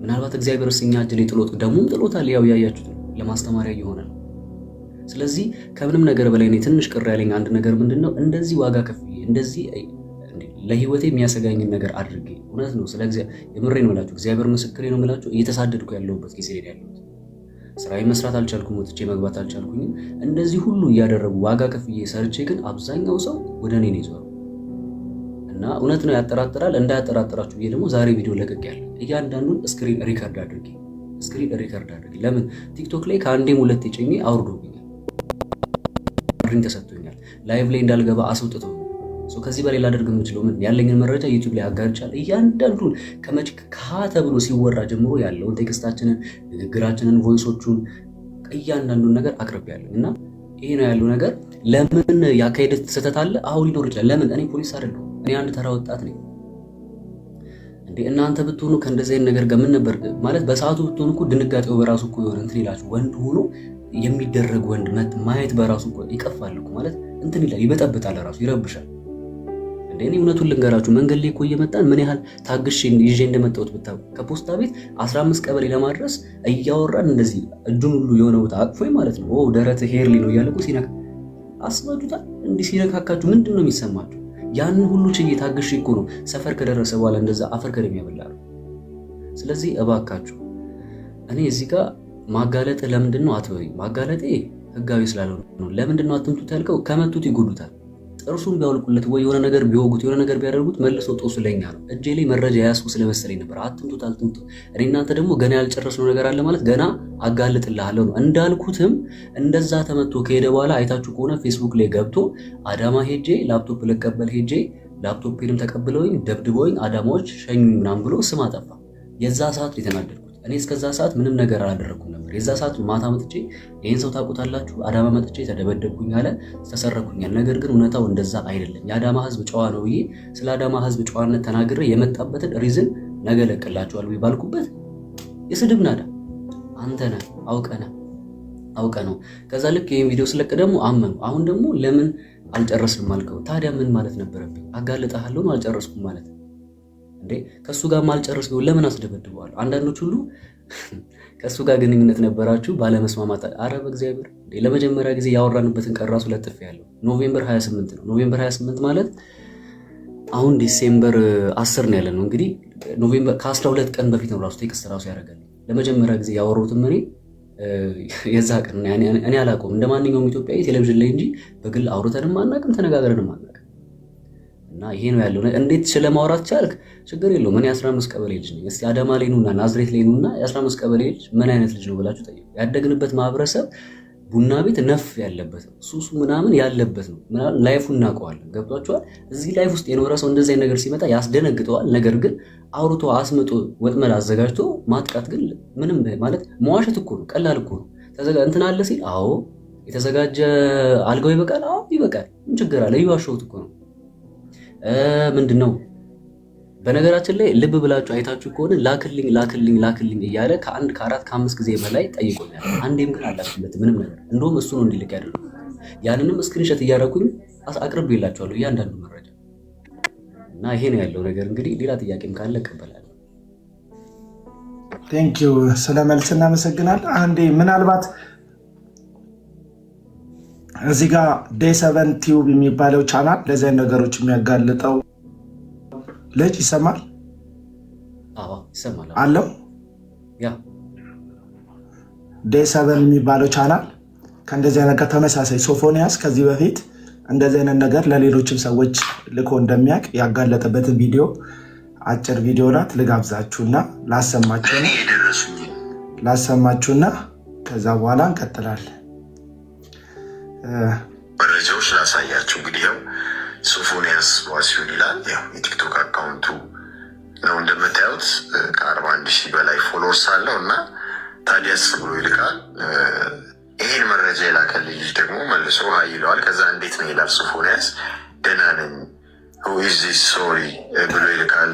ምናልባት እግዚአብሔር እኛ እጅ ላይ ጥሎት ደሙም ጥሎታል። ያው ያያችሁት ነው፣ ለማስተማሪያ ይሆናል። ስለዚህ ከምንም ነገር በላይ እኔ ትንሽ ቅር ያለኝ አንድ ነገር ምንድነው፣ እንደዚህ ዋጋ ከፍዬ እንደዚህ ለህይወቴ የሚያሰጋኝን ነገር አድርጌ እውነት ነው ስለ እግዚአብሔር የምሬን ነው የምላችሁ፣ እግዚአብሔር ምስክሬ ነው የምላችሁ፣ እየተሳደድኩ ያለሁበት ጊዜ ላይ ያለሁት ስራዬ መስራት አልቻልኩም፣ ወጥቼ መግባት አልቻልኩኝም። እንደዚህ ሁሉ እያደረጉ ዋጋ ከፍዬ ሰርቼ ግን አብዛኛው ሰው ወደ እኔ ነው ይዞረው እና እውነት ነው ያጠራጥራል። እንዳያጠራጥራችሁ ብዬ ደግሞ ዛሬ ቪዲዮ ለቅቄያለሁ። እያንዳንዱን ስክሪን ሪከርድ አድርጌ ለምን ቲክቶክ ላይ ከአንዴም ሁለቴ ጭኜ አውርዶብኛል፣ ተሰጥቶኛል። ላይቭ ላይ እንዳልገባ አስወጥተው ከዚህ በላይ ላደርግ የምችለው ምን ያለኝን መረጃ ዩቲዩብ ላይ አጋርቻለሁ። እያንዳንዱን ከሀ ተብሎ ሲወራ ጀምሮ ያለውን ቴክስታችንን፣ ንግግራችንን፣ ቮይሶቹን እያንዳንዱን ነገር አቅርቤያለሁ እና ይሄ ነው ያለው ነገር። ለምን ያካሄደ ስህተት አለ? አሁን ሊኖር ይችላል። ለምን እኔ ፖሊስ አይደለሁ፣ እኔ አንድ ተራ ወጣት ነኝ። እንዴ እናንተ ብትሆኑ ከእንደዚህ አይነት ነገር ጋር ምን ነበር ማለት በሰዓቱ ብትሆኑ እኮ ድንጋጤው በራሱ እኮ የሆነ እንትን ይላችሁ። ወንድ ሆኖ የሚደረግ ወንድ ማየት በራሱ እኮ ይቀፋል እኮ ማለት እንትን ይላል፣ ይበጠብጣል፣ ራሱ ይረብሻል። እኔ እውነቱን ልንገራችሁ መንገድ ላይ እኮ እየመጣን ምን ያህል ታግሼ ይዤ እንደመጣሁት ብታውቁ። ከፖስታ ቤት 15 ቀበሌ ለማድረስ እያወራን እንደዚህ እጁን ሁሉ የሆነ ቦታ አቅፎኝ ማለት ነው። ደረት ሄርሊ ነው እያለ እኮ ሲነካ አስባችሁታል? እንዲህ ሲነካካችሁ ምንድን ነው የሚሰማችሁ? ያንን ሁሉ ችዬ ታግሼ እኮ ነው ሰፈር ከደረሰ በኋላ እንደዛ አፈር ከደም ያበላሉ። ስለዚህ እባካችሁ እኔ እዚህ ጋር ማጋለጥ ለምንድን ነው አትበይ። ማጋለጤ ህጋዊ ስላልሆነ ነው። ለምንድን ነው አትምቱት ያልከው? ከመቱት ይጎዱታል። ጥርሱን ቢያወልቁለት ወይ የሆነ ነገር ቢወጉት የሆነ ነገር ቢያደርጉት መልሶ ጦሱ ለኛ ነው። እጄ ላይ መረጃ ያስኩ ስለመሰለኝ ነበር። አትምጡት አትምጡ። እኔ እናንተ ደግሞ ገና ያልጨረስነው ነገር አለ ማለት ገና አጋልጥልሃለሁ ነው። እንዳልኩትም እንደዛ ተመቶ ከሄደ በኋላ አይታችሁ ከሆነ ፌስቡክ ላይ ገብቶ አዳማ ሄጄ ላፕቶፕ ልቀበል ሄጄ ላፕቶፕንም ተቀብለውኝ ደብድበውኝ አዳማዎች ሸኙኝ ምናምን ብሎ ስም አጠፋ። የዛ ሰዓት የተናደድኩት እኔ እስከዛ ሰዓት ምንም ነገር አላደረኩም ነበር። የዛ ሰዓት ማታ መጥቼ ይሄን ሰው ታውቁታላችሁ አዳማ መጥቼ ተደበደብኩኝ አለ ተሰረኩኛል። ነገር ግን እውነታው እንደዛ አይደለም። የአዳማ ህዝብ ጨዋ ነው ብዬ ስለ አዳማ ህዝብ ጨዋነት ተናግሬ የመጣበትን ሪዝን ነገ ለቅላችኋል ብዬ ባልኩበት የስድብ ናዳ አንተ ነህ አውቀ ነው። ከዛ ልክ ይሄን ቪዲዮ ስለቅ ደግሞ አመኑ። አሁን ደግሞ ለምን አልጨረስንም አልከው? ታዲያ ምን ማለት ነበረብኝ? አጋልጣለሁ ነው አልጨረስኩም ማለት እንዴ? ከሱ ጋር ማልጨርስ ቢሆን ለምን አስደበድበዋለሁ? አንዳንዶች ሁሉ ከሱ ጋር ግንኙነት ነበራችሁ ባለመስማማት። አረ በእግዚአብሔር ለመጀመሪያ ጊዜ ያወራንበትን ቀን ራሱ ለጥፍ ያለው ኖቬምበር 28 ነው። ኖቬምበር 28 ማለት አሁን ዲሴምበር 10 ነው ያለነው። እንግዲህ ኖቬምበር ከ12 ቀን በፊት ነው ራሱ ቴክስት ራሱ ያደረጋል። ለመጀመሪያ ጊዜ ያወሩትም እኔ የዛ ቀን እኔ አላውቀውም። እንደ ማንኛውም ኢትዮጵያዊ ቴሌቪዥን ላይ እንጂ በግል አውርተንም አናውቅም ተነጋግረንም አናውቅም። እና ይሄ ነው ያለው። እንዴት ስለማውራት ቻልክ? ችግር የለውም። እኔ 15 ቀበሌ ልጅ ነኝ። እስቲ አዳማ ላይ ነውና ናዝሬት ላይ ነውና የ15 ቀበሌ ልጅ ምን አይነት ልጅ ነው ብላችሁ ጠይቁ። ያደግንበት ማህበረሰብ ቡና ቤት ነፍ ያለበት ነው፣ ሱሱ ምናምን ያለበት ነው። ምናምን ላይፉን እናውቀዋለን። ገብቷችኋል? እዚህ ላይፍ ውስጥ የኖረ ሰው እንደዚህ አይነት ነገር ሲመጣ ያስደነግጠዋል። ነገር ግን አውርቶ አስምጦ ወጥመድ አዘጋጅቶ ማጥቃት ግን ምንም ማለት መዋሸት እኮ ነው። ቀላል እኮ ነው። እንትን አለ ሲል አዎ የተዘጋጀ አልጋው ይበቃል። አዎ ይበቃል። ምን ችግር አለ? ይዋሸሁት እኮ ነው። ምንድነው? በነገራችን ላይ ልብ ብላችሁ አይታችሁ ከሆነ ላክልኝ እያለ ከ1 ከ4 ከ5 ጊዜ በላይ ጠይቆኛል። አንዴም ግን አላክለትም ምንም ነገር። እንደውም እሱ ነው እንዲልክ ያደረገው። ያንንም ስክሪንሾት እያደረኩኝ አቅርቤላችኋለሁ እያንዳንዱ መረጃ። እና ይሄ ነው ያለው ነገር። እንግዲህ ሌላ ጥያቄም ካለ እቀበላለሁ። ቴንኪዩ ስለ መልስ እናመሰግናለን። አንዴ ምናልባት እዚህ ጋር ዴይ7 ቲዩብ የሚባለው ቻናል ለዚህ ነገሮች የሚያጋልጠው ልጅ ይሰማል? አዎ ይሰማል አለው። ያ ዴይ7 የሚባለው ቻናል ከእንደዚህ አይነት ተመሳሳይ ሶፎንያስ ከዚህ በፊት እንደዚህ አይነት ነገር ለሌሎችም ሰዎች ልኮ እንደሚያውቅ ያጋለጠበትን ቪዲዮ አጭር ቪዲዮ ናት። ልጋብዛችሁና ላሰማችሁና ከዛ በኋላ እንቀጥላለን። መረጃዎች ላሳያችሁ። እንግዲህ ያው ሶፎንያስ ዋሲሁን ይላል። ያው የቲክቶክ አካውንቱ ነው እንደምታዩት ከ41,000 በላይ ፎሎወርስ አለው እና ታዲያስ ብሎ ይልካል። ይሄን መረጃ የላከልኝ ልጅ ደግሞ መልሶ ሀይ ይለዋል። ከዛ እንዴት ነው ይላል ሶፎንያስ። ደህና ነኝ ዊዝ ሶሪ ብሎ ይልካል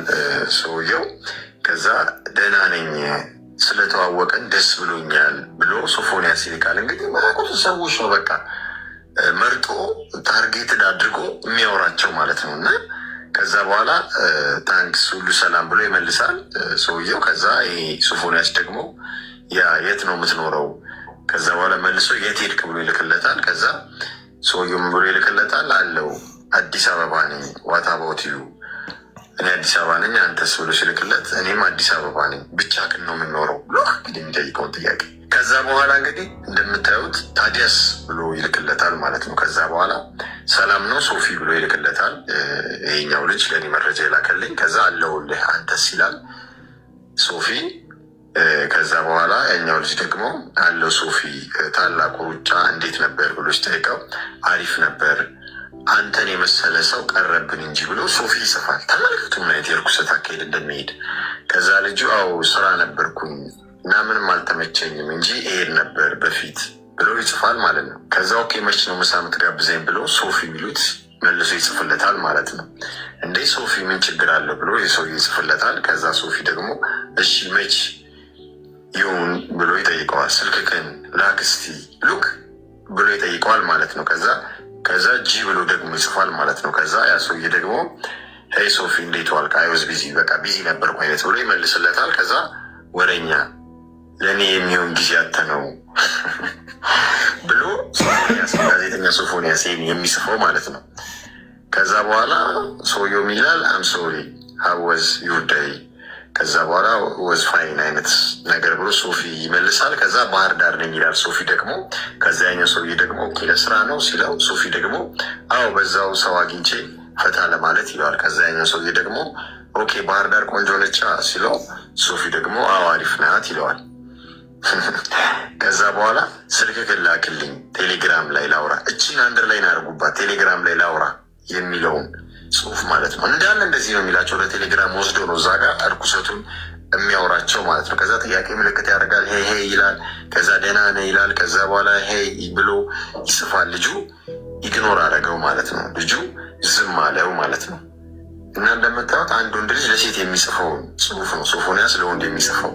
ሰውየው። ከዛ ደህና ነኝ ስለተዋወቀን ደስ ብሎኛል ብሎ ሶፎንያስ ይልካል። እንግዲህ ማያውቁት ሰዎች ነው በቃ መርጦ ታርጌትድ አድርጎ የሚያወራቸው ማለት ነው። እና ከዛ በኋላ ታንክስ ሁሉ ሰላም ብሎ ይመልሳል ሰውየው። ከዛ ይሄ ሶፎንያስ ደግሞ ያ የት ነው የምትኖረው? ከዛ በኋላ መልሶ የት ሄድክ ብሎ ይልክለታል። ከዛ ሰውየው ምን ብሎ ይልክለታል? አለው አዲስ አበባ ነኝ ዋት አባውት ዩ፣ እኔ አዲስ አበባ ነኝ አንተስ ብሎ ሲልክለት እኔም አዲስ አበባ ነኝ ብቻህን ነው የምንኖረው ብሎ እንግዲህ የሚጠይቀውን ጥያቄ ከዛ በኋላ እንግዲህ እንደምታዩት ታዲያስ ብሎ ይልክለታል ማለት ነው። ከዛ በኋላ ሰላም ነው ሶፊ ብሎ ይልክለታል ይሄኛው ልጅ ለእኔ መረጃ ይላከልኝ። ከዛ አለውልህ አንተስ ይላል ሶፊ። ከዛ በኋላ ያኛው ልጅ ደግሞ አለው ሶፊ ታላቁ ሩጫ እንዴት ነበር ብሎ ሲጠይቀው አሪፍ ነበር አንተን የመሰለ ሰው ቀረብን እንጂ ብሎ ሶፊ ይጽፋል። ተመልከቱ ምን አይነት የርኩሰት አካሄድ እንደሚሄድ። ከዛ ልጁ አዎ ስራ ነበርኩኝ እና ምንም አልተመቸኝም እንጂ እሄድ ነበር በፊት ብሎ ይጽፋል ማለት ነው። ከዛ ኦኬ መች ነው ምሳ የምትጋብዘኝ ብሎ ሶፊ የሚሉት መልሶ ይጽፍለታል ማለት ነው። እንዴ ሶፊ ምን ችግር አለው ብሎ የሰው ይጽፍለታል። ከዛ ሶፊ ደግሞ እሺ መች ይሁን ብሎ ይጠይቀዋል። ስልክህን ላክስቲ ሉክ ብሎ ይጠይቀዋል ማለት ነው። ከዛ ጂ ብሎ ደግሞ ይጽፋል ማለት ነው። ከዛ ያ ሰውዬ ደግሞ ሄይ ሶፊ እንዴት ዋልክ? አይ ዋዝ ቢዚ በቃ ቢዚ ነበርኩ አይነት ብሎ ይመልስለታል። ከዛ ወረኛ ለእኔ የሚሆን ጊዜ አተ ነው ብሎ ሶፎንያስ ጋዜጠኛ ሶፎንያስ የሚጽፈው ማለት ነው። ከዛ በኋላ ሰውየው ይላል አም ሶሪ ሃው ዋዝ ዩር ዴይ ከዛ በኋላ ወዝፋይን አይነት ነገር ብሎ ሶፊ ይመልሳል። ከዛ ባህር ዳር ነኝ ይላል ሶፊ ደግሞ። ከዛ ያኛው ሰውዬ ደግሞ ለስራ ነው ሲለው ሶፊ ደግሞ አዎ በዛው ሰው አግኝቼ ፈታ ለማለት ይለዋል። ከዛ ያኛው ሰውዬ ደግሞ ኦኬ ባህር ዳር ቆንጆ ነቻ ሲለው ሶፊ ደግሞ አዎ አሪፍ ናት ይለዋል። ከዛ በኋላ ስልክህን ላክልኝ ቴሌግራም ላይ ላውራ፣ እቺን አንደር ላይ ናርጉባት ቴሌግራም ላይ ላውራ የሚለውን ጽሁፍ ማለት ነው። እንዳለ እንደዚህ ነው የሚላቸው። ለቴሌግራም ወስዶ ነው እዛ ጋር እርኩሰቱን የሚያወራቸው ማለት ነው። ከዛ ጥያቄ ምልክት ያደርጋል፣ ሄ ሄ ይላል። ከዛ ደህና ነህ ይላል። ከዛ በኋላ ሄ ብሎ ይጽፋል። ልጁ ኢግኖር አደረገው ማለት ነው። ልጁ ዝም አለው ማለት ነው። እና እንደምታዩት አንድ ወንድ ልጅ ለሴት የሚጽፈውን ጽሁፍ ነው ሶፎንያስ ለወንድ የሚጽፈው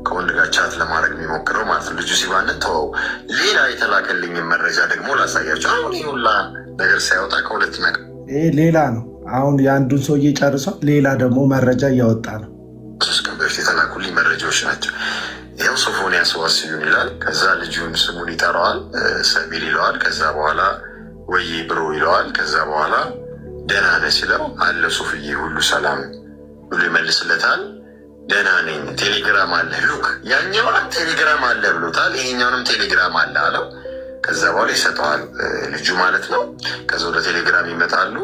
ከወንድ ጋር ቻት ለማድረግ የሚሞክረው ማለት ነው። ልጁ ሲባንን ተወው። ሌላ የተላከልኝን መረጃ ደግሞ ላሳያቸው። አሁን ሁላ ነገር ሳያወጣ ከሁለት ነገር ይሄ ሌላ ነው። አሁን የአንዱን ሰውዬ ጨርሷል። ሌላ ደግሞ መረጃ እያወጣ ነው። 3 ቀን በፊት የተላኩልኝ መረጃዎች ናቸው። ይኸው ሶፎንያስ ዋሲሁን ይላል። ከዛ ልጁን ስሙን ይጠራዋል፣ ሰሚር ይለዋል። ከዛ በኋላ ወይ ብሮ ይለዋል። ከዛ በኋላ ደህና ነህ ሲለው አለ ሶፍዬ ሁሉ ሰላም ብሎ ይመልስለታል። ደህና ነኝ፣ ቴሌግራም አለ ሉክ፣ ያኛው ቴሌግራም አለ ብሎታል። ይሄኛውንም ቴሌግራም አለ አለው። ከዛ በኋላ ይሰጠዋል ልጁ ማለት ነው። ከዛ ወደ ቴሌግራም ይመጣሉ።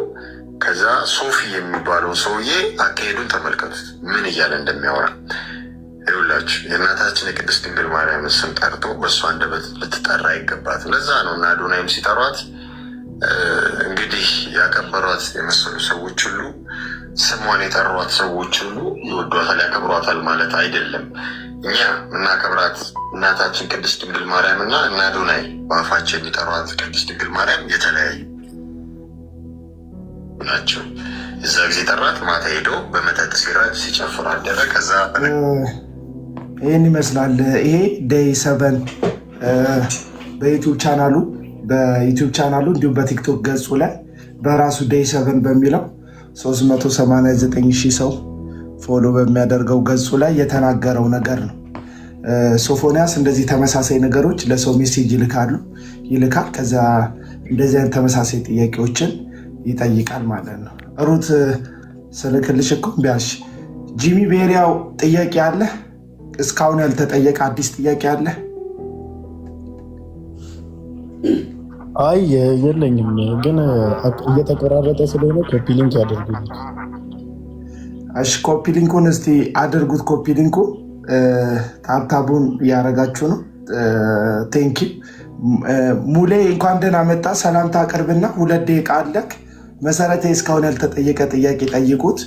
ከዛ ሶፊ የሚባለው ሰውዬ አካሄዱን ተመልከቱት፣ ምን እያለ እንደሚያወራ ይኸውላችሁ። የእናታችን የቅድስት ድንግል ማርያምን ስም ጠርቶ በእሷ አንደበት ልትጠራ አይገባትም። ለዛ ነው እና አዶናይም ሲጠሯት እንግዲህ ያከበሯት የመሰሉ ሰዎች ሁሉ ስሟን የጠሯት ሰዎች ሁሉ ይወዷታል፣ ያከብሯታል ማለት አይደለም። እኛ እናከብራት እናታችን ቅድስት ድንግል ማርያም እና እና አዶናይ በአፋቸው የሚጠሯት ቅድስት ድንግል ማርያም የተለያዩ ናቸው። እዛ ጊዜ ጠራት፣ ማታ ሄዶ በመጠጥ ሲራጭ ሲጨፍር አደረ። ከዛ ይህን ይመስላል። ይሄ ዴይ 7 በዩቲዩብ ቻናሉ እንዲሁም በቲክቶክ ገጹ ላይ በራሱ ዴይ 7 በሚለው 389,000 ሰው ፎሎ በሚያደርገው ገጹ ላይ የተናገረው ነገር ነው። ሶፎንያስ እንደዚህ ተመሳሳይ ነገሮች ለሰው ሜሴጅ ይልካል። ከዛ እንደዚህ አይነት ተመሳሳይ ጥያቄዎችን ይጠይቃል ማለት ነው። ሩት ስልክልሽ እኮ ቢያልሽ ጂሚ ቤሪያው ጥያቄ አለ? እስካሁን ያልተጠየቀ አዲስ ጥያቄ አለ? አይ የለኝም፣ ግን እየተቆራረጠ ስለሆነ ኮፒ ሊንክ ያደርጉልኝ። እሺ ኮፒ ሊንኩን እስቲ አድርጉት። ኮፒ ሊንኩ ታብታቡን እያደረጋችሁ ነው። ቴንኪ ሙሌ እንኳን ደህና መጣ። ሰላምታ አቅርብና 2 ደቂቃ አለክ። መሰረታዊ እስካሁን ያልተጠየቀ ጥያቄ ጠይቁት።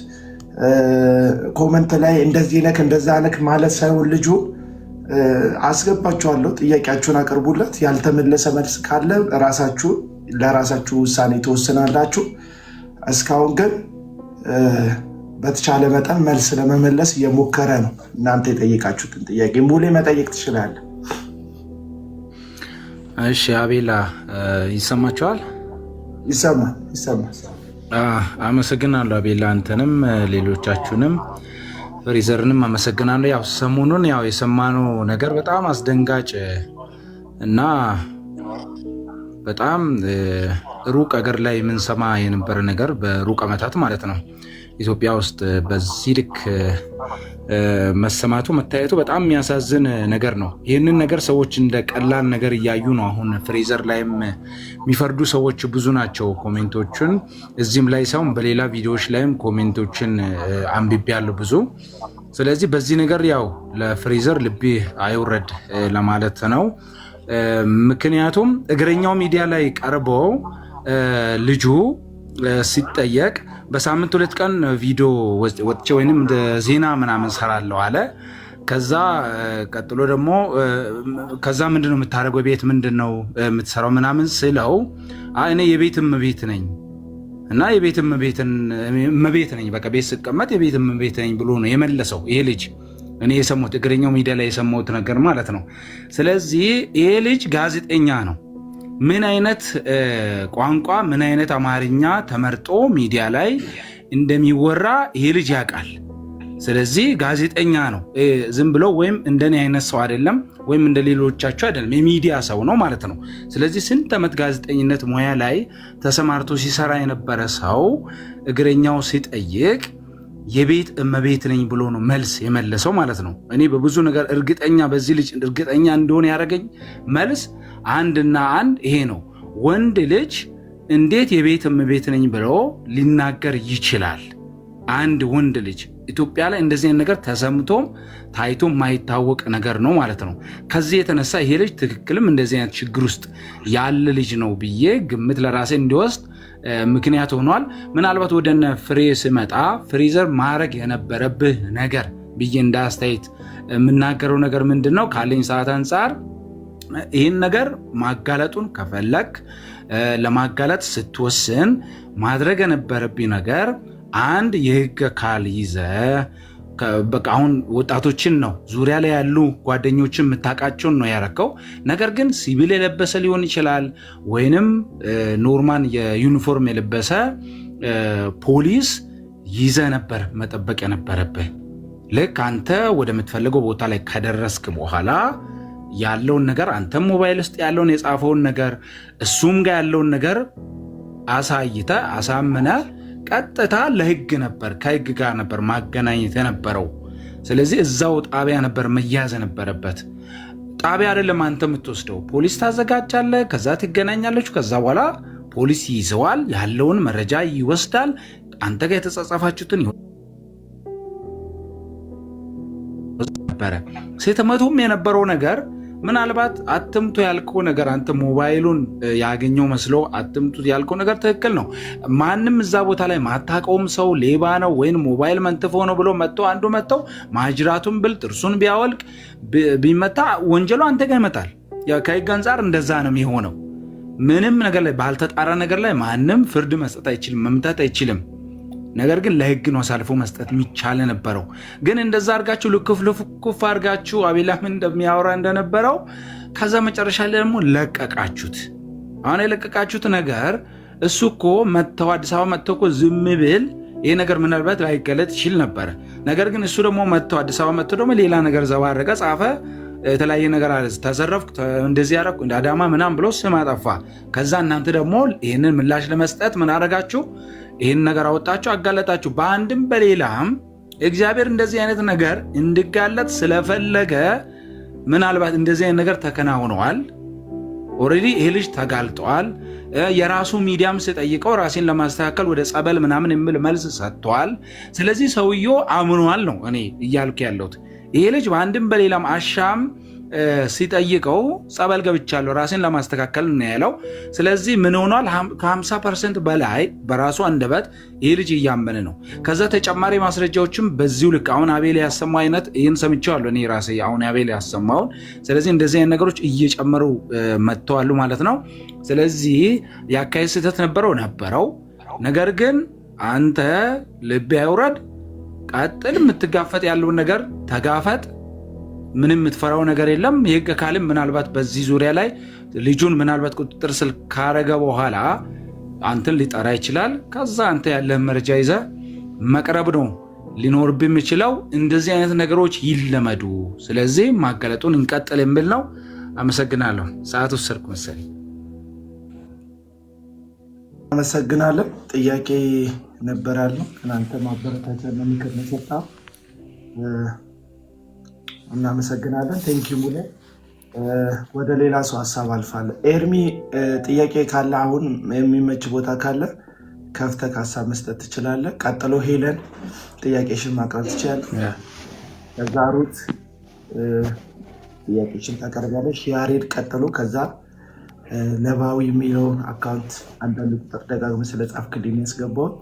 ኮመንት ላይ እንደዚህ ነክ እንደዛ ነክ ማለት ሳይሆን ልጁ አስገባችኋለሁ። ጥያቄያችሁን አቅርቡለት። ያልተመለሰ መልስ ካለ ለራሳችሁ ውሳኔ ትወስናላችሁ። እስካሁን ግን በተቻለ መጠን መልስ ለመመለስ እየሞከረ ነው። እናንተ የጠየቃችሁትን ጥያቄ ሙሌ መጠየቅ ትችላለህ። እሺ አቤላ ይሰማችኋል? ይሰማል። አመሰግናለሁ አቤላ፣ አንተንም ሌሎቻችሁንም ፍሬዘርንም አመሰግናለሁ። ያው ሰሞኑን የሰማነው ነገር በጣም አስደንጋጭ እና በጣም ሩቅ አገር ላይ የምንሰማ የነበረ ነገር በሩቅ ዓመታት ማለት ነው ኢትዮጵያ ውስጥ በዚህ ልክ መሰማቱ መታየቱ በጣም የሚያሳዝን ነገር ነው። ይህንን ነገር ሰዎች እንደ ቀላል ነገር እያዩ ነው። አሁን ፍሬዘር ላይም የሚፈርዱ ሰዎች ብዙ ናቸው። ኮሜንቶችን እዚህም ላይ ሳይሆን በሌላ ቪዲዮዎች ላይም ኮሜንቶችን አንብቤያለሁ ብዙ። ስለዚህ በዚህ ነገር ለፍሬዘር ልቤ አይውረድ ለማለት ነው። ምክንያቱም እግረኛው ሚዲያ ላይ ቀርበው ልጁ ሲጠየቅ በሳምንት 2 ቀን ቪዲዮ ወጥቼ ወይንም ዜና ምናምን ሰራለሁ አለ። ከዛ ቀጥሎ ደግሞ ከዛ ምንድነው የምታደርገው ቤት ምንድነው የምትሰራው ምናምን ስለው እኔ የቤት እመቤት ነኝ እና የቤት እመቤት ነኝ፣ በቃ ቤት ስቀመጥ የቤት እመቤት ነኝ ብሎ ነው የመለሰው ይሄ ልጅ። እኔ የሰማሁት እግረኛው ሚዲያ ላይ የሰማሁት ነገር ማለት ነው። ስለዚህ ይሄ ልጅ ጋዜጠኛ ነው። ምን አይነት ቋንቋ ምን አይነት አማርኛ ተመርጦ ሚዲያ ላይ እንደሚወራ ይሄ ልጅ ያውቃል። ስለዚህ ጋዜጠኛ ነው። ዝም ብሎ ወይም እንደኔ አይነት ሰው አይደለም፣ ወይም እንደ ሌሎቻቸው አይደለም፣ የሚዲያ ሰው ነው ማለት ነው። ስለዚህ ስንት ዓመት ጋዜጠኝነት ሙያ ላይ ተሰማርቶ ሲሰራ የነበረ ሰው እግረኛው ሲጠይቅ የቤት እመቤት ነኝ ብሎ ነው መልስ የመለሰው ማለት ነው። እኔ በብዙ ነገር እርግጠኛ በዚህ ልጅ እርግጠኛ እንደሆነ ያደረገኝ መልስ አንድና አንድ ይሄ ነው። ወንድ ልጅ እንዴት የቤት እመቤት ነኝ ብሎ ሊናገር ይችላል? አንድ ወንድ ልጅ ኢትዮጵያ ላይ እንደዚህ አይነት ነገር ተሰምቶም ታይቶ የማይታወቅ ነገር ነው ማለት ነው። ከዚህ የተነሳ ይሄ ልጅ ትክክልም እንደዚህ አይነት ችግር ውስጥ ያለ ልጅ ነው ብዬ ግምት ለራሴ እንዲወስድ ምክንያት ሆኗል። ምናልባት ወደነ ፍሬ ስመጣ ፍሬዘር ማድረግ የነበረብህ ነገር ብዬ እንዳስተያየት የምናገረው ነገር ምንድን ነው? ካለኝ ሰዓት አንጻር ይህን ነገር ማጋለጡን ከፈለግ ለማጋለጥ ስትወስን ማድረግ የነበረብኝ ነገር አንድ የህግ አካል ይዘ በቃ አሁን ወጣቶችን ነው ዙሪያ ላይ ያሉ ጓደኞችን የምታውቃቸውን ነው ያረከው። ነገር ግን ሲቪል የለበሰ ሊሆን ይችላል ወይንም ኖርማን የዩኒፎርም የለበሰ ፖሊስ ይዘ ነበር መጠበቅ የነበረብህ። ልክ አንተ ወደምትፈልገው ቦታ ላይ ከደረስክ በኋላ ያለውን ነገር አንተም ሞባይል ውስጥ ያለውን የጻፈውን ነገር እሱም ጋር ያለውን ነገር አሳይተ አሳምነ ቀጥታ ለህግ ነበር ከህግ ጋር ነበር ማገናኘት የነበረው። ስለዚህ እዛው ጣቢያ ነበር መያዝ የነበረበት። ጣቢያ አይደለም አንተ የምትወስደው፣ ፖሊስ ታዘጋጃለህ፣ ከዛ ትገናኛለችሁ። ከዛ በኋላ ፖሊስ ይዘዋል፣ ያለውን መረጃ ይወስዳል። አንተ ጋር የተጻጻፋችሁትን ነበረ። ስትመቱም የነበረው ነገር ምናልባት አትምቱ ያልከው ነገር አንተ ሞባይሉን ያገኘው መስሎ አትምቱ ያልከው ነገር ትክክል ነው። ማንም እዛ ቦታ ላይ ማታቀውም ሰው ሌባ ነው ወይም ሞባይል መንትፎ ነው ብሎ አንዱ መጥተው ማጅራቱን ብል ጥርሱን ቢያወልቅ ቢመታ ወንጀሉ አንተ ጋር ይመጣል። ከህግ አንጻር እንደዛ ነው የሚሆነው። ምንም ነገር ላይ ባልተጣራ ነገር ላይ ማንም ፍርድ መስጠት አይችልም፣ መምታት አይችልም። ነገር ግን ለህግ ነው አሳልፎ መስጠት የሚቻል ነበረው። ግን እንደዛ አድርጋችሁ ልክፍልኩፍ አድርጋችሁ አቤላ ምን እንደሚያወራ እንደነበረው ከዛ መጨረሻ ላይ ደግሞ ለቀቃችሁት። አሁን የለቀቃችሁት ነገር እሱ እኮ መጥተው አዲስ አበባ መጥተው እኮ ዝም ብል ይሄ ነገር ምናልባት ላይገለጥ ይችል ነበረ። ነገር ግን እሱ ደግሞ መጥተው አዲስ አበባ መጥተው ደግሞ ሌላ ነገር ዘባረቀ፣ ጻፈ፣ የተለያየ ነገር አለ፣ ተዘረፍኩ፣ እንደዚህ ያደረኩ እንደ አዳማ ምናምን ብሎ ስም አጠፋ። ከዛ እናንተ ደግሞ ይህንን ምላሽ ለመስጠት ምን አደረጋችሁ? ይህን ነገር አወጣችሁ፣ አጋለጣችሁ። በአንድም በሌላም እግዚአብሔር እንደዚህ አይነት ነገር እንዲጋለጥ ስለፈለገ ምናልባት እንደዚህ አይነት ነገር ተከናውነዋል። ኦልሬዲ ይሄ ልጅ ተጋልጠዋል። የራሱ ሚዲያም ስጠይቀው ራሴን ለማስተካከል ወደ ጸበል ምናምን የሚል መልስ ሰጥቷል። ስለዚህ ሰውየው አምኗል ነው እኔ እያልኩ ያለሁት። ይሄ ልጅ በአንድም በሌላም አሻም ሲጠይቀው ጸበል ገብቻለሁ ራሴን ለማስተካከል ነው ያለው። ስለዚህ ምን ሆኗል? ከ50% በላይ በራሱ አንደበት ይህ ልጅ እያመነ ነው። ከዛ ተጨማሪ ማስረጃዎችም በዚሁ ልክ አሁን አቤል ያሰማው አይነት ይህን ሰምቼዋለሁ እኔ ራሴ አሁን አቤል ያሰማውን። ስለዚህ እንደዚህ አይነት ነገሮች እየጨመሩ መጥተዋሉ ማለት ነው። ስለዚህ የአካሄድ ስህተት ነበረው። ነገር ግን አንተ ልብ አይውረድ፣ ቀጥል። የምትጋፈጥ ያለውን ነገር ተጋፈጥ። ምንም የምትፈራው ነገር የለም። የህግ አካልም ምናልባት በዚህ ዙሪያ ላይ ልጁን ምናልባት ቁጥጥር ስር ካረገ በኋላ አንተን ሊጠራ ይችላል። ከዛ አንተ ያለህን መረጃ ይዘህ መቅረብ ነው ሊኖርብህ የሚችለው። እንደዚህ አይነት ነገሮች ይለመዱ። ስለዚህ ማጋለጡን እንቀጥል የሚል ነው። አመሰግናለሁ። ሰዓት ወሰድኩ መሰለኝ። አመሰግናለሁ። ጥያቄ ነበራለሁ እናንተ ማበረታቻ ለምክር መሰጣ እናመሰግናለን። ቴንኪው ሙሌ። ወደ ሌላ ሰው ሀሳብ አልፋለሁ። ኤርሚ ጥያቄ ካለ አሁን የሚመች ቦታ ካለ ከፍተህ ሀሳብ መስጠት ትችላለህ። ቀጥሎ ሄለን ጥያቄሽን ማቅረብ ትችላለህ። ከዛ ሩት ጥያቄሽን ታቀርቢያለሽ። ያሬድ ቀጥሎ፣ ከዛ ነባዊ የሚለውን አካውንት አንዳንድ ቁጥር ደጋግመህ ስለጻፍክልኝ ያስገባሁት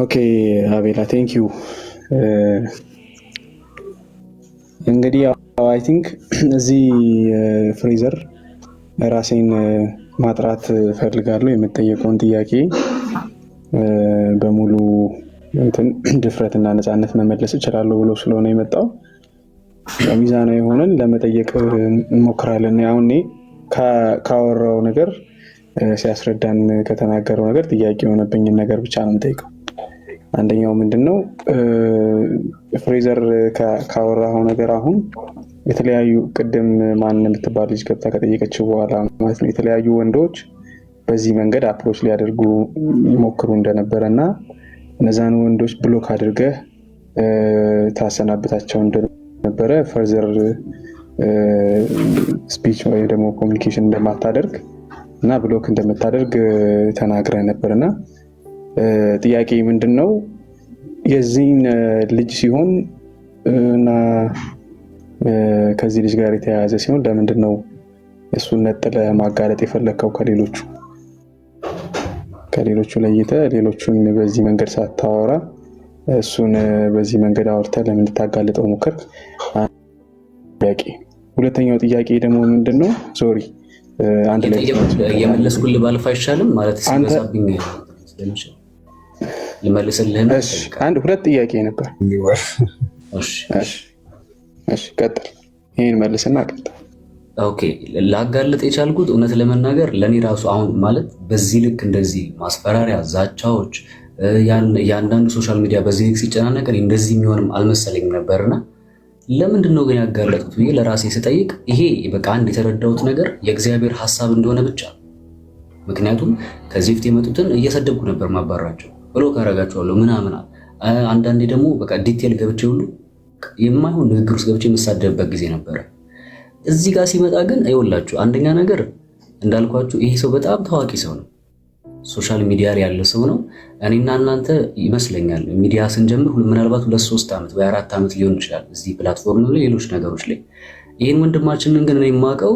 ኦኬ አቤላ ቴንክ ዩ። እንግዲህ አይ ቲንክ እዚህ ፍሬዘር ራሴን ማጥራት ፈልጋለሁ። የምጠየቀውን ጥያቄ በሙሉ ድፍረትና ነፃነት መመለስ እችላለሁ ብሎ ስለሆነ የመጣው ሚዛናዊ ሆነን ለመጠየቅ እንሞክራለን። አሁን ካወራው ነገር ሲያስረዳን ከተናገረው ነገር ጥያቄ የሆነብኝን ነገር ብቻ ነው የምጠይቀው። አንደኛው ምንድነው ፍሬዘር ካወራው ነገር አሁን የተለያዩ ቅድም ማን የምትባል ልጅ ገብታ ከጠየቀችው በኋላ ማለት ነው የተለያዩ ወንዶች በዚህ መንገድ አፕሮች ሊያደርጉ ይሞክሩ እንደነበረ እና እነዛን ወንዶች ብሎክ አድርገህ ታሰናብታቸው እንደነበረ ፈርዘር ስፒች ወይ ደግሞ ኮሚኒኬሽን እንደማታደርግ እና ብሎክ እንደምታደርግ ተናግረህ ነበርና ጥያቄ ምንድነው የዚህን ልጅ ሲሆን እና ከዚህ ልጅ ጋር የተያያዘ ሲሆን ለምንድነው እሱን ነጥለህ ማጋለጥ የፈለከው ከሌሎቹ ለይተህ ሌሎቹን በዚህ መንገድ ሳታወራ እሱን በዚህ መንገድ አውርተህ ለምን ታጋልጠው ሞከርክ? ጥያቄ። ሁለተኛው ጥያቄ ደግሞ ምንድነው ሶሪ አንድ ላይ የመለስኩልህ ባልፍ አይሻልም ማለት ሲበዛብኝ ስለሚችል ልመልስልህ ነው። እሺ አንድ ሁለት ጥያቄ ነበር። እሺ ቀጥል፣ ይሄን መልስና ቀጥል። ኦኬ ላጋልጥ የቻልኩት እውነት ለመናገር ለኔ ራሱ አሁን ማለት በዚህ ልክ እንደዚህ ማስፈራሪያ፣ ዛቻዎች ያንዳንዱ ሶሻል ሚዲያ በዚህ ልክ ሲጨናነቅ እንደዚህ የሚሆንም አልመሰለኝም ነበርና ለምንድን ነው ግን ያጋለጡት ብዬ ለራሴ ስጠይቅ ይሄ በቃ አንድ የተረዳሁት ነገር የእግዚአብሔር ሐሳብ እንደሆነ ብቻ። ምክንያቱም ከዚህ ፊት የመጡትን እየሰደብኩ ነበር ማባራቸው ብሎ ካረጋቸዋለሁ ምናምን። አንዳንዴ ደግሞ በቃ ዲቴል ገብቼ ሁሉ የማይሆን ንግግር ውስጥ ገብቼ የምሳደብበት ጊዜ ነበረ። እዚህ ጋር ሲመጣ ግን አይወላችሁ አንደኛ ነገር እንዳልኳችሁ ይሄ ሰው በጣም ታዋቂ ሰው ነው። ሶሻል ሚዲያ ላይ ያለ ሰው ነው። እኔና እናንተ ይመስለኛል ሚዲያ ስንጀምር ምናልባት 2-3 ዓመት ወይ 4 ዓመት ሊሆን ይችላል እዚህ ፕላትፎርም ላይ ሌሎች ነገሮች ላይ። ይሄን ወንድማችንን ግን እኔ የማውቀው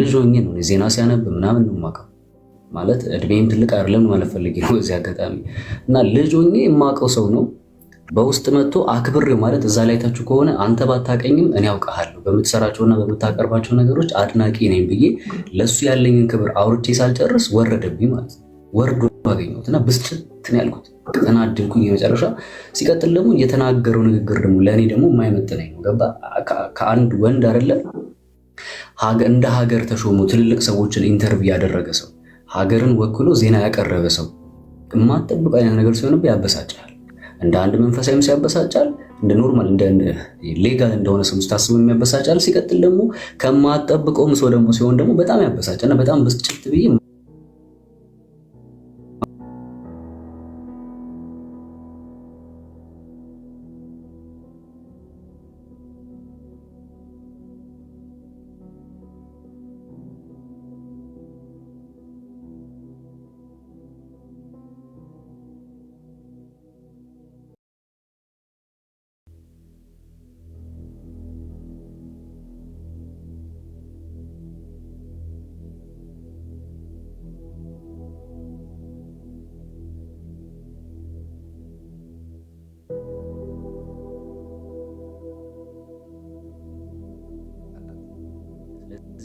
ልጅ ሆኜ ነው፣ ዜና ሲያነብ ምናምን ነው የማውቀው። ማለት እድሜም ትልቅ አይደለም ማለት ፈልጌ ነው እዚህ አጋጣሚ እና ልጅ ሆኜ የማውቀው ሰው ነው። በውስጥ መጥቶ አክብሬው ማለት እዛ ላይ ታችሁ ከሆነ አንተ ባታቀኝም እኔ አውቃለሁ በምትሰራቸውና በምታቀርባቸው ነገሮች አድናቂ ነኝ ብዬ ለሱ ያለኝን ክብር አውርቼ ሳልጨርስ ወረደብኝ ማለት ነው። ወርዶ አገኘሁትና ብስጭት ነው ያልኩት፣ ተናደድኩኝ የመጨረሻ። ሲቀጥል ደግሞ የተናገረው ንግግር ደግሞ ለእኔ ደግሞ የማይመጥነኝ ነው። ገባ ከአንድ ወንድ አይደለም እንደ ሀገር ተሾሙ ትልልቅ ሰዎችን ኢንተርቪው ያደረገ ሰው፣ ሀገርን ወክሎ ዜና ያቀረበ ሰው የማትጠብቀው አይነት ነገር ሲሆንብህ ያበሳጫል። እንደ አንድ መንፈሳዊም ሲያበሳጫል፣ እንደ ኖርማል እንደ ሌጋል እንደሆነ ሰው ስታስበው የሚያበሳጫል። ሲቀጥል ደግሞ ከማትጠብቀውም ሰው ደግሞ ሲሆን ደግሞ በጣም ያበሳጫልና በጣም ብስጭት ብዬ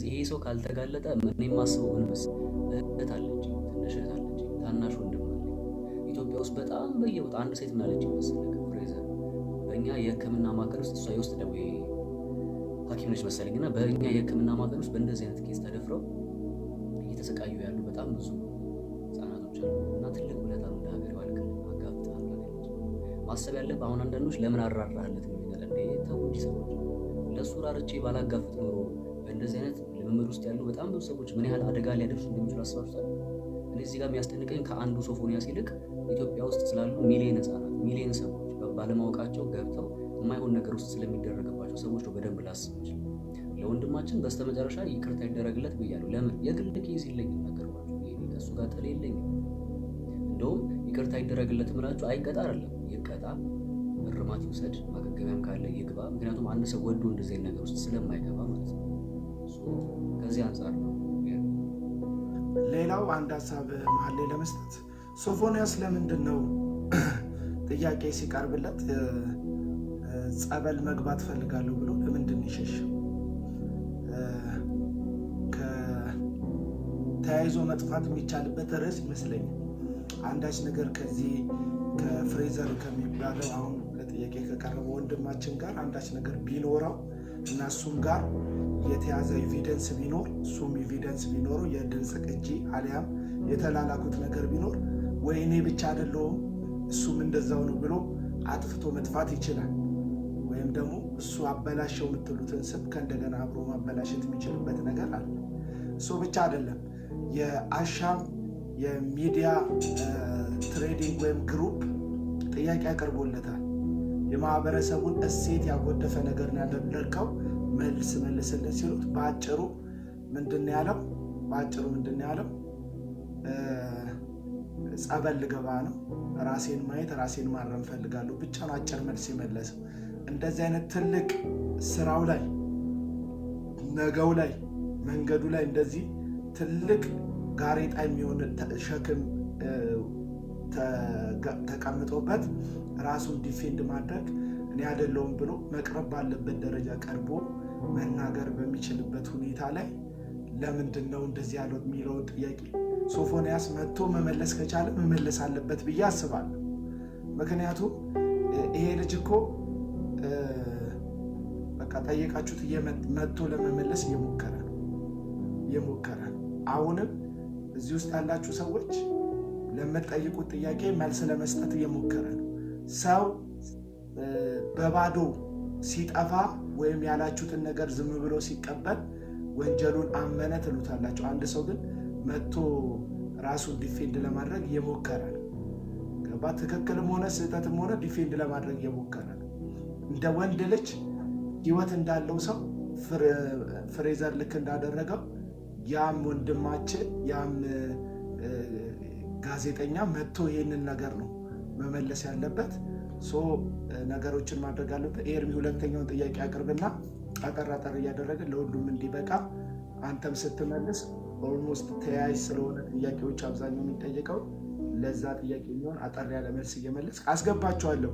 ይሄ ሰው ካልተጋለጠ ምን የማስበው ምን መሰለህ፣ እህት አለችኝ፣ ትንሽ እህት አለችኝ፣ ታናሽ ወንድም አለኝ። ኢትዮጵያ ውስጥ በጣም በየቦታ አንድ ሴት ምን አለችኝ መሰለህ ፍሬዘር፣ በእኛ የሕክምና ማዕከል ውስጥ እሷ የውስጥ ደዌ ሐኪም ነች መሰለኝና በእኛ የሕክምና ማዕከል ውስጥ በእንደዚህ አይነት ኬስ ተደፍረው እየተሰቃዩ ያሉ በጣም ብዙ ህጻናቶች አሉ እና ትልቅ ውለታ ነው ለሀገር ባልከል አጋፍጣለሁ አለች። ማሰብ ያለብህ አሁን አንዳንዶች ለምን አራራህለት ነው ይላል እንዴ ተው እንጂ ሰዎች ለሱ ራርቼ ባላጋፍጥ ኖሮ በእንደዚህ አይነት ልምምድ ውስጥ ያሉ በጣም ብዙ ሰዎች ምን ያህል አደጋ ሊያደርሱ እንደሚችሉ አስባችኋል? እኔ እዚህ ጋር የሚያስደንቀኝ ከአንዱ ሶፎንያስ ይልቅ ኢትዮጵያ ውስጥ ስላሉ ሚሊዮን ህጻናት ሚሊዮን ሰዎች ባለማወቃቸው ገብተው የማይሆን ነገር ውስጥ ስለሚደረግባቸው ሰዎች ነው በደንብ ላስብ። ለወንድማችን በስተመጨረሻ ይቅርታ ይደረግለት ብያለሁ። ለምን የግል ኬዝ የለኝም ነገርኳችሁ። ይሄ ከሱ ጋር ጥል የለኝም። እንደውም ይቅርታ ይደረግለት ምላችሁ አይቀጣ አይደለም ይቀጣ፣ እርማት ይውሰድ፣ ማገገሚያም ካለ ይግባ። ምክንያቱም አንድ ሰው ወዶ እንደዚህ ነገር ውስጥ ስለማይገባ ማለት ነው። ከዚህ አንጻር ነው። ሌላው አንድ ሀሳብ መሀል ላይ ለመስጠት ሶፎንያስ ለምንድን ነው ጥያቄ ሲቀርብለት ጸበል መግባት ፈልጋለሁ ብሎ ለምንድን ይሸሸው? ተያይዞ መጥፋት የሚቻልበት ርዕስ ይመስለኛል። አንዳች ነገር ከዚህ ከፍሬዘር ከሚባለው አሁን ለጥያቄ ከቀረበ ወንድማችን ጋር አንዳች ነገር ቢኖረው እና እሱም ጋር የተያዘ ኤቪደንስ ቢኖር እሱም ኤቪደንስ ቢኖረው የድምፅ ቅጂ አሊያም የተላላኩት ነገር ቢኖር ወይ እኔ ብቻ አይደለሁም እሱም እንደዛው ነው ብሎ አጥፍቶ መጥፋት ይችላል። ወይም ደግሞ እሱ አበላሸው የምትሉትን ስም ከእንደገና አብሮ ማበላሸት የሚችልበት ነገር አለ። እሱ ብቻ አይደለም። የአሻም የሚዲያ ትሬዲንግ ወይም ግሩፕ ጥያቄ ያቀርቦለታል። የማህበረሰቡን እሴት ያጎደፈ ነገር ነው ያደረግከው፣ መልስልን ሲሉት በአጭሩ ምንድን ያለው? ጸበል ልገባ ነው፣ ራሴን ማየት ራሴን ማረም ፈልጋለሁ ብቻ ነው አጭር መልስ የመለሰው። እንደዚህ አይነት ትልቅ ስራው ላይ ነገው ላይ መንገዱ ላይ እንደዚህ ትልቅ ጋሬጣ የሚሆን ሸክም ተቀምጦበት ራሱን ዲፌንድ ማድረግ እኔ አይደለሁም ብሎ መቅረብ ባለበት ደረጃ ቀርቦ መናገር በሚችልበት ሁኔታ ላይ ለምንድን ነው እንደዚህ ያለው የሚለውን ጥያቄ ሶፎንያስ መጥቶ መመለስ ከቻለ መመለስ አለበት ብዬ አስባለሁ። ምክንያቱም ይሄ ልጅ እኮ በቃ ጠየቃችሁት መጥቶ ለመመለስ እየሞከረ ነው። አሁንም እዚህ ውስጥ ያላችሁ ሰዎች ለምትጠይቁት ጥያቄ መልስ ለመስጠት እየሞከረ ነው። ሰው በባዶ ሲጠፋ ወይም ያላችሁትን ነገር ዝም ብሎ ሲቀበል ወንጀሉን አመነ ትሉታላችሁ። አንድ ሰው ግን መጥቶ ራሱን ዲፌንድ ለማድረግ እየሞከረ ነው። ገባ? ትክክልም ሆነ ስህተትም ሆነ ዲፌንድ ለማድረግ እየሞከረ ነው። እንደ ወንድ ልጅ ህይወት እንዳለው ሰው ፍሬዘር ልክ እንዳደረገው ያም ወንድማችን ያም ጋዜጠኛ መጥቶ ይህንን ነገር ነው መመለስ ያለበት። ነገሮችን ማድረግ አለበት። ኤርሚ ሁለተኛውን ጥያቄ አቅርብና አጠር እያደረገ ለሁሉም እንዲበቃ አንተም ስትመልስ ኦልሞስት ተያያዥ ስለሆነ ጥያቄዎች አብዛኛው የሚጠየቀው ለዛ ጥያቄ የሚሆን አጠር ያለ መልስ እየመለስ አስገባቸዋለሁ።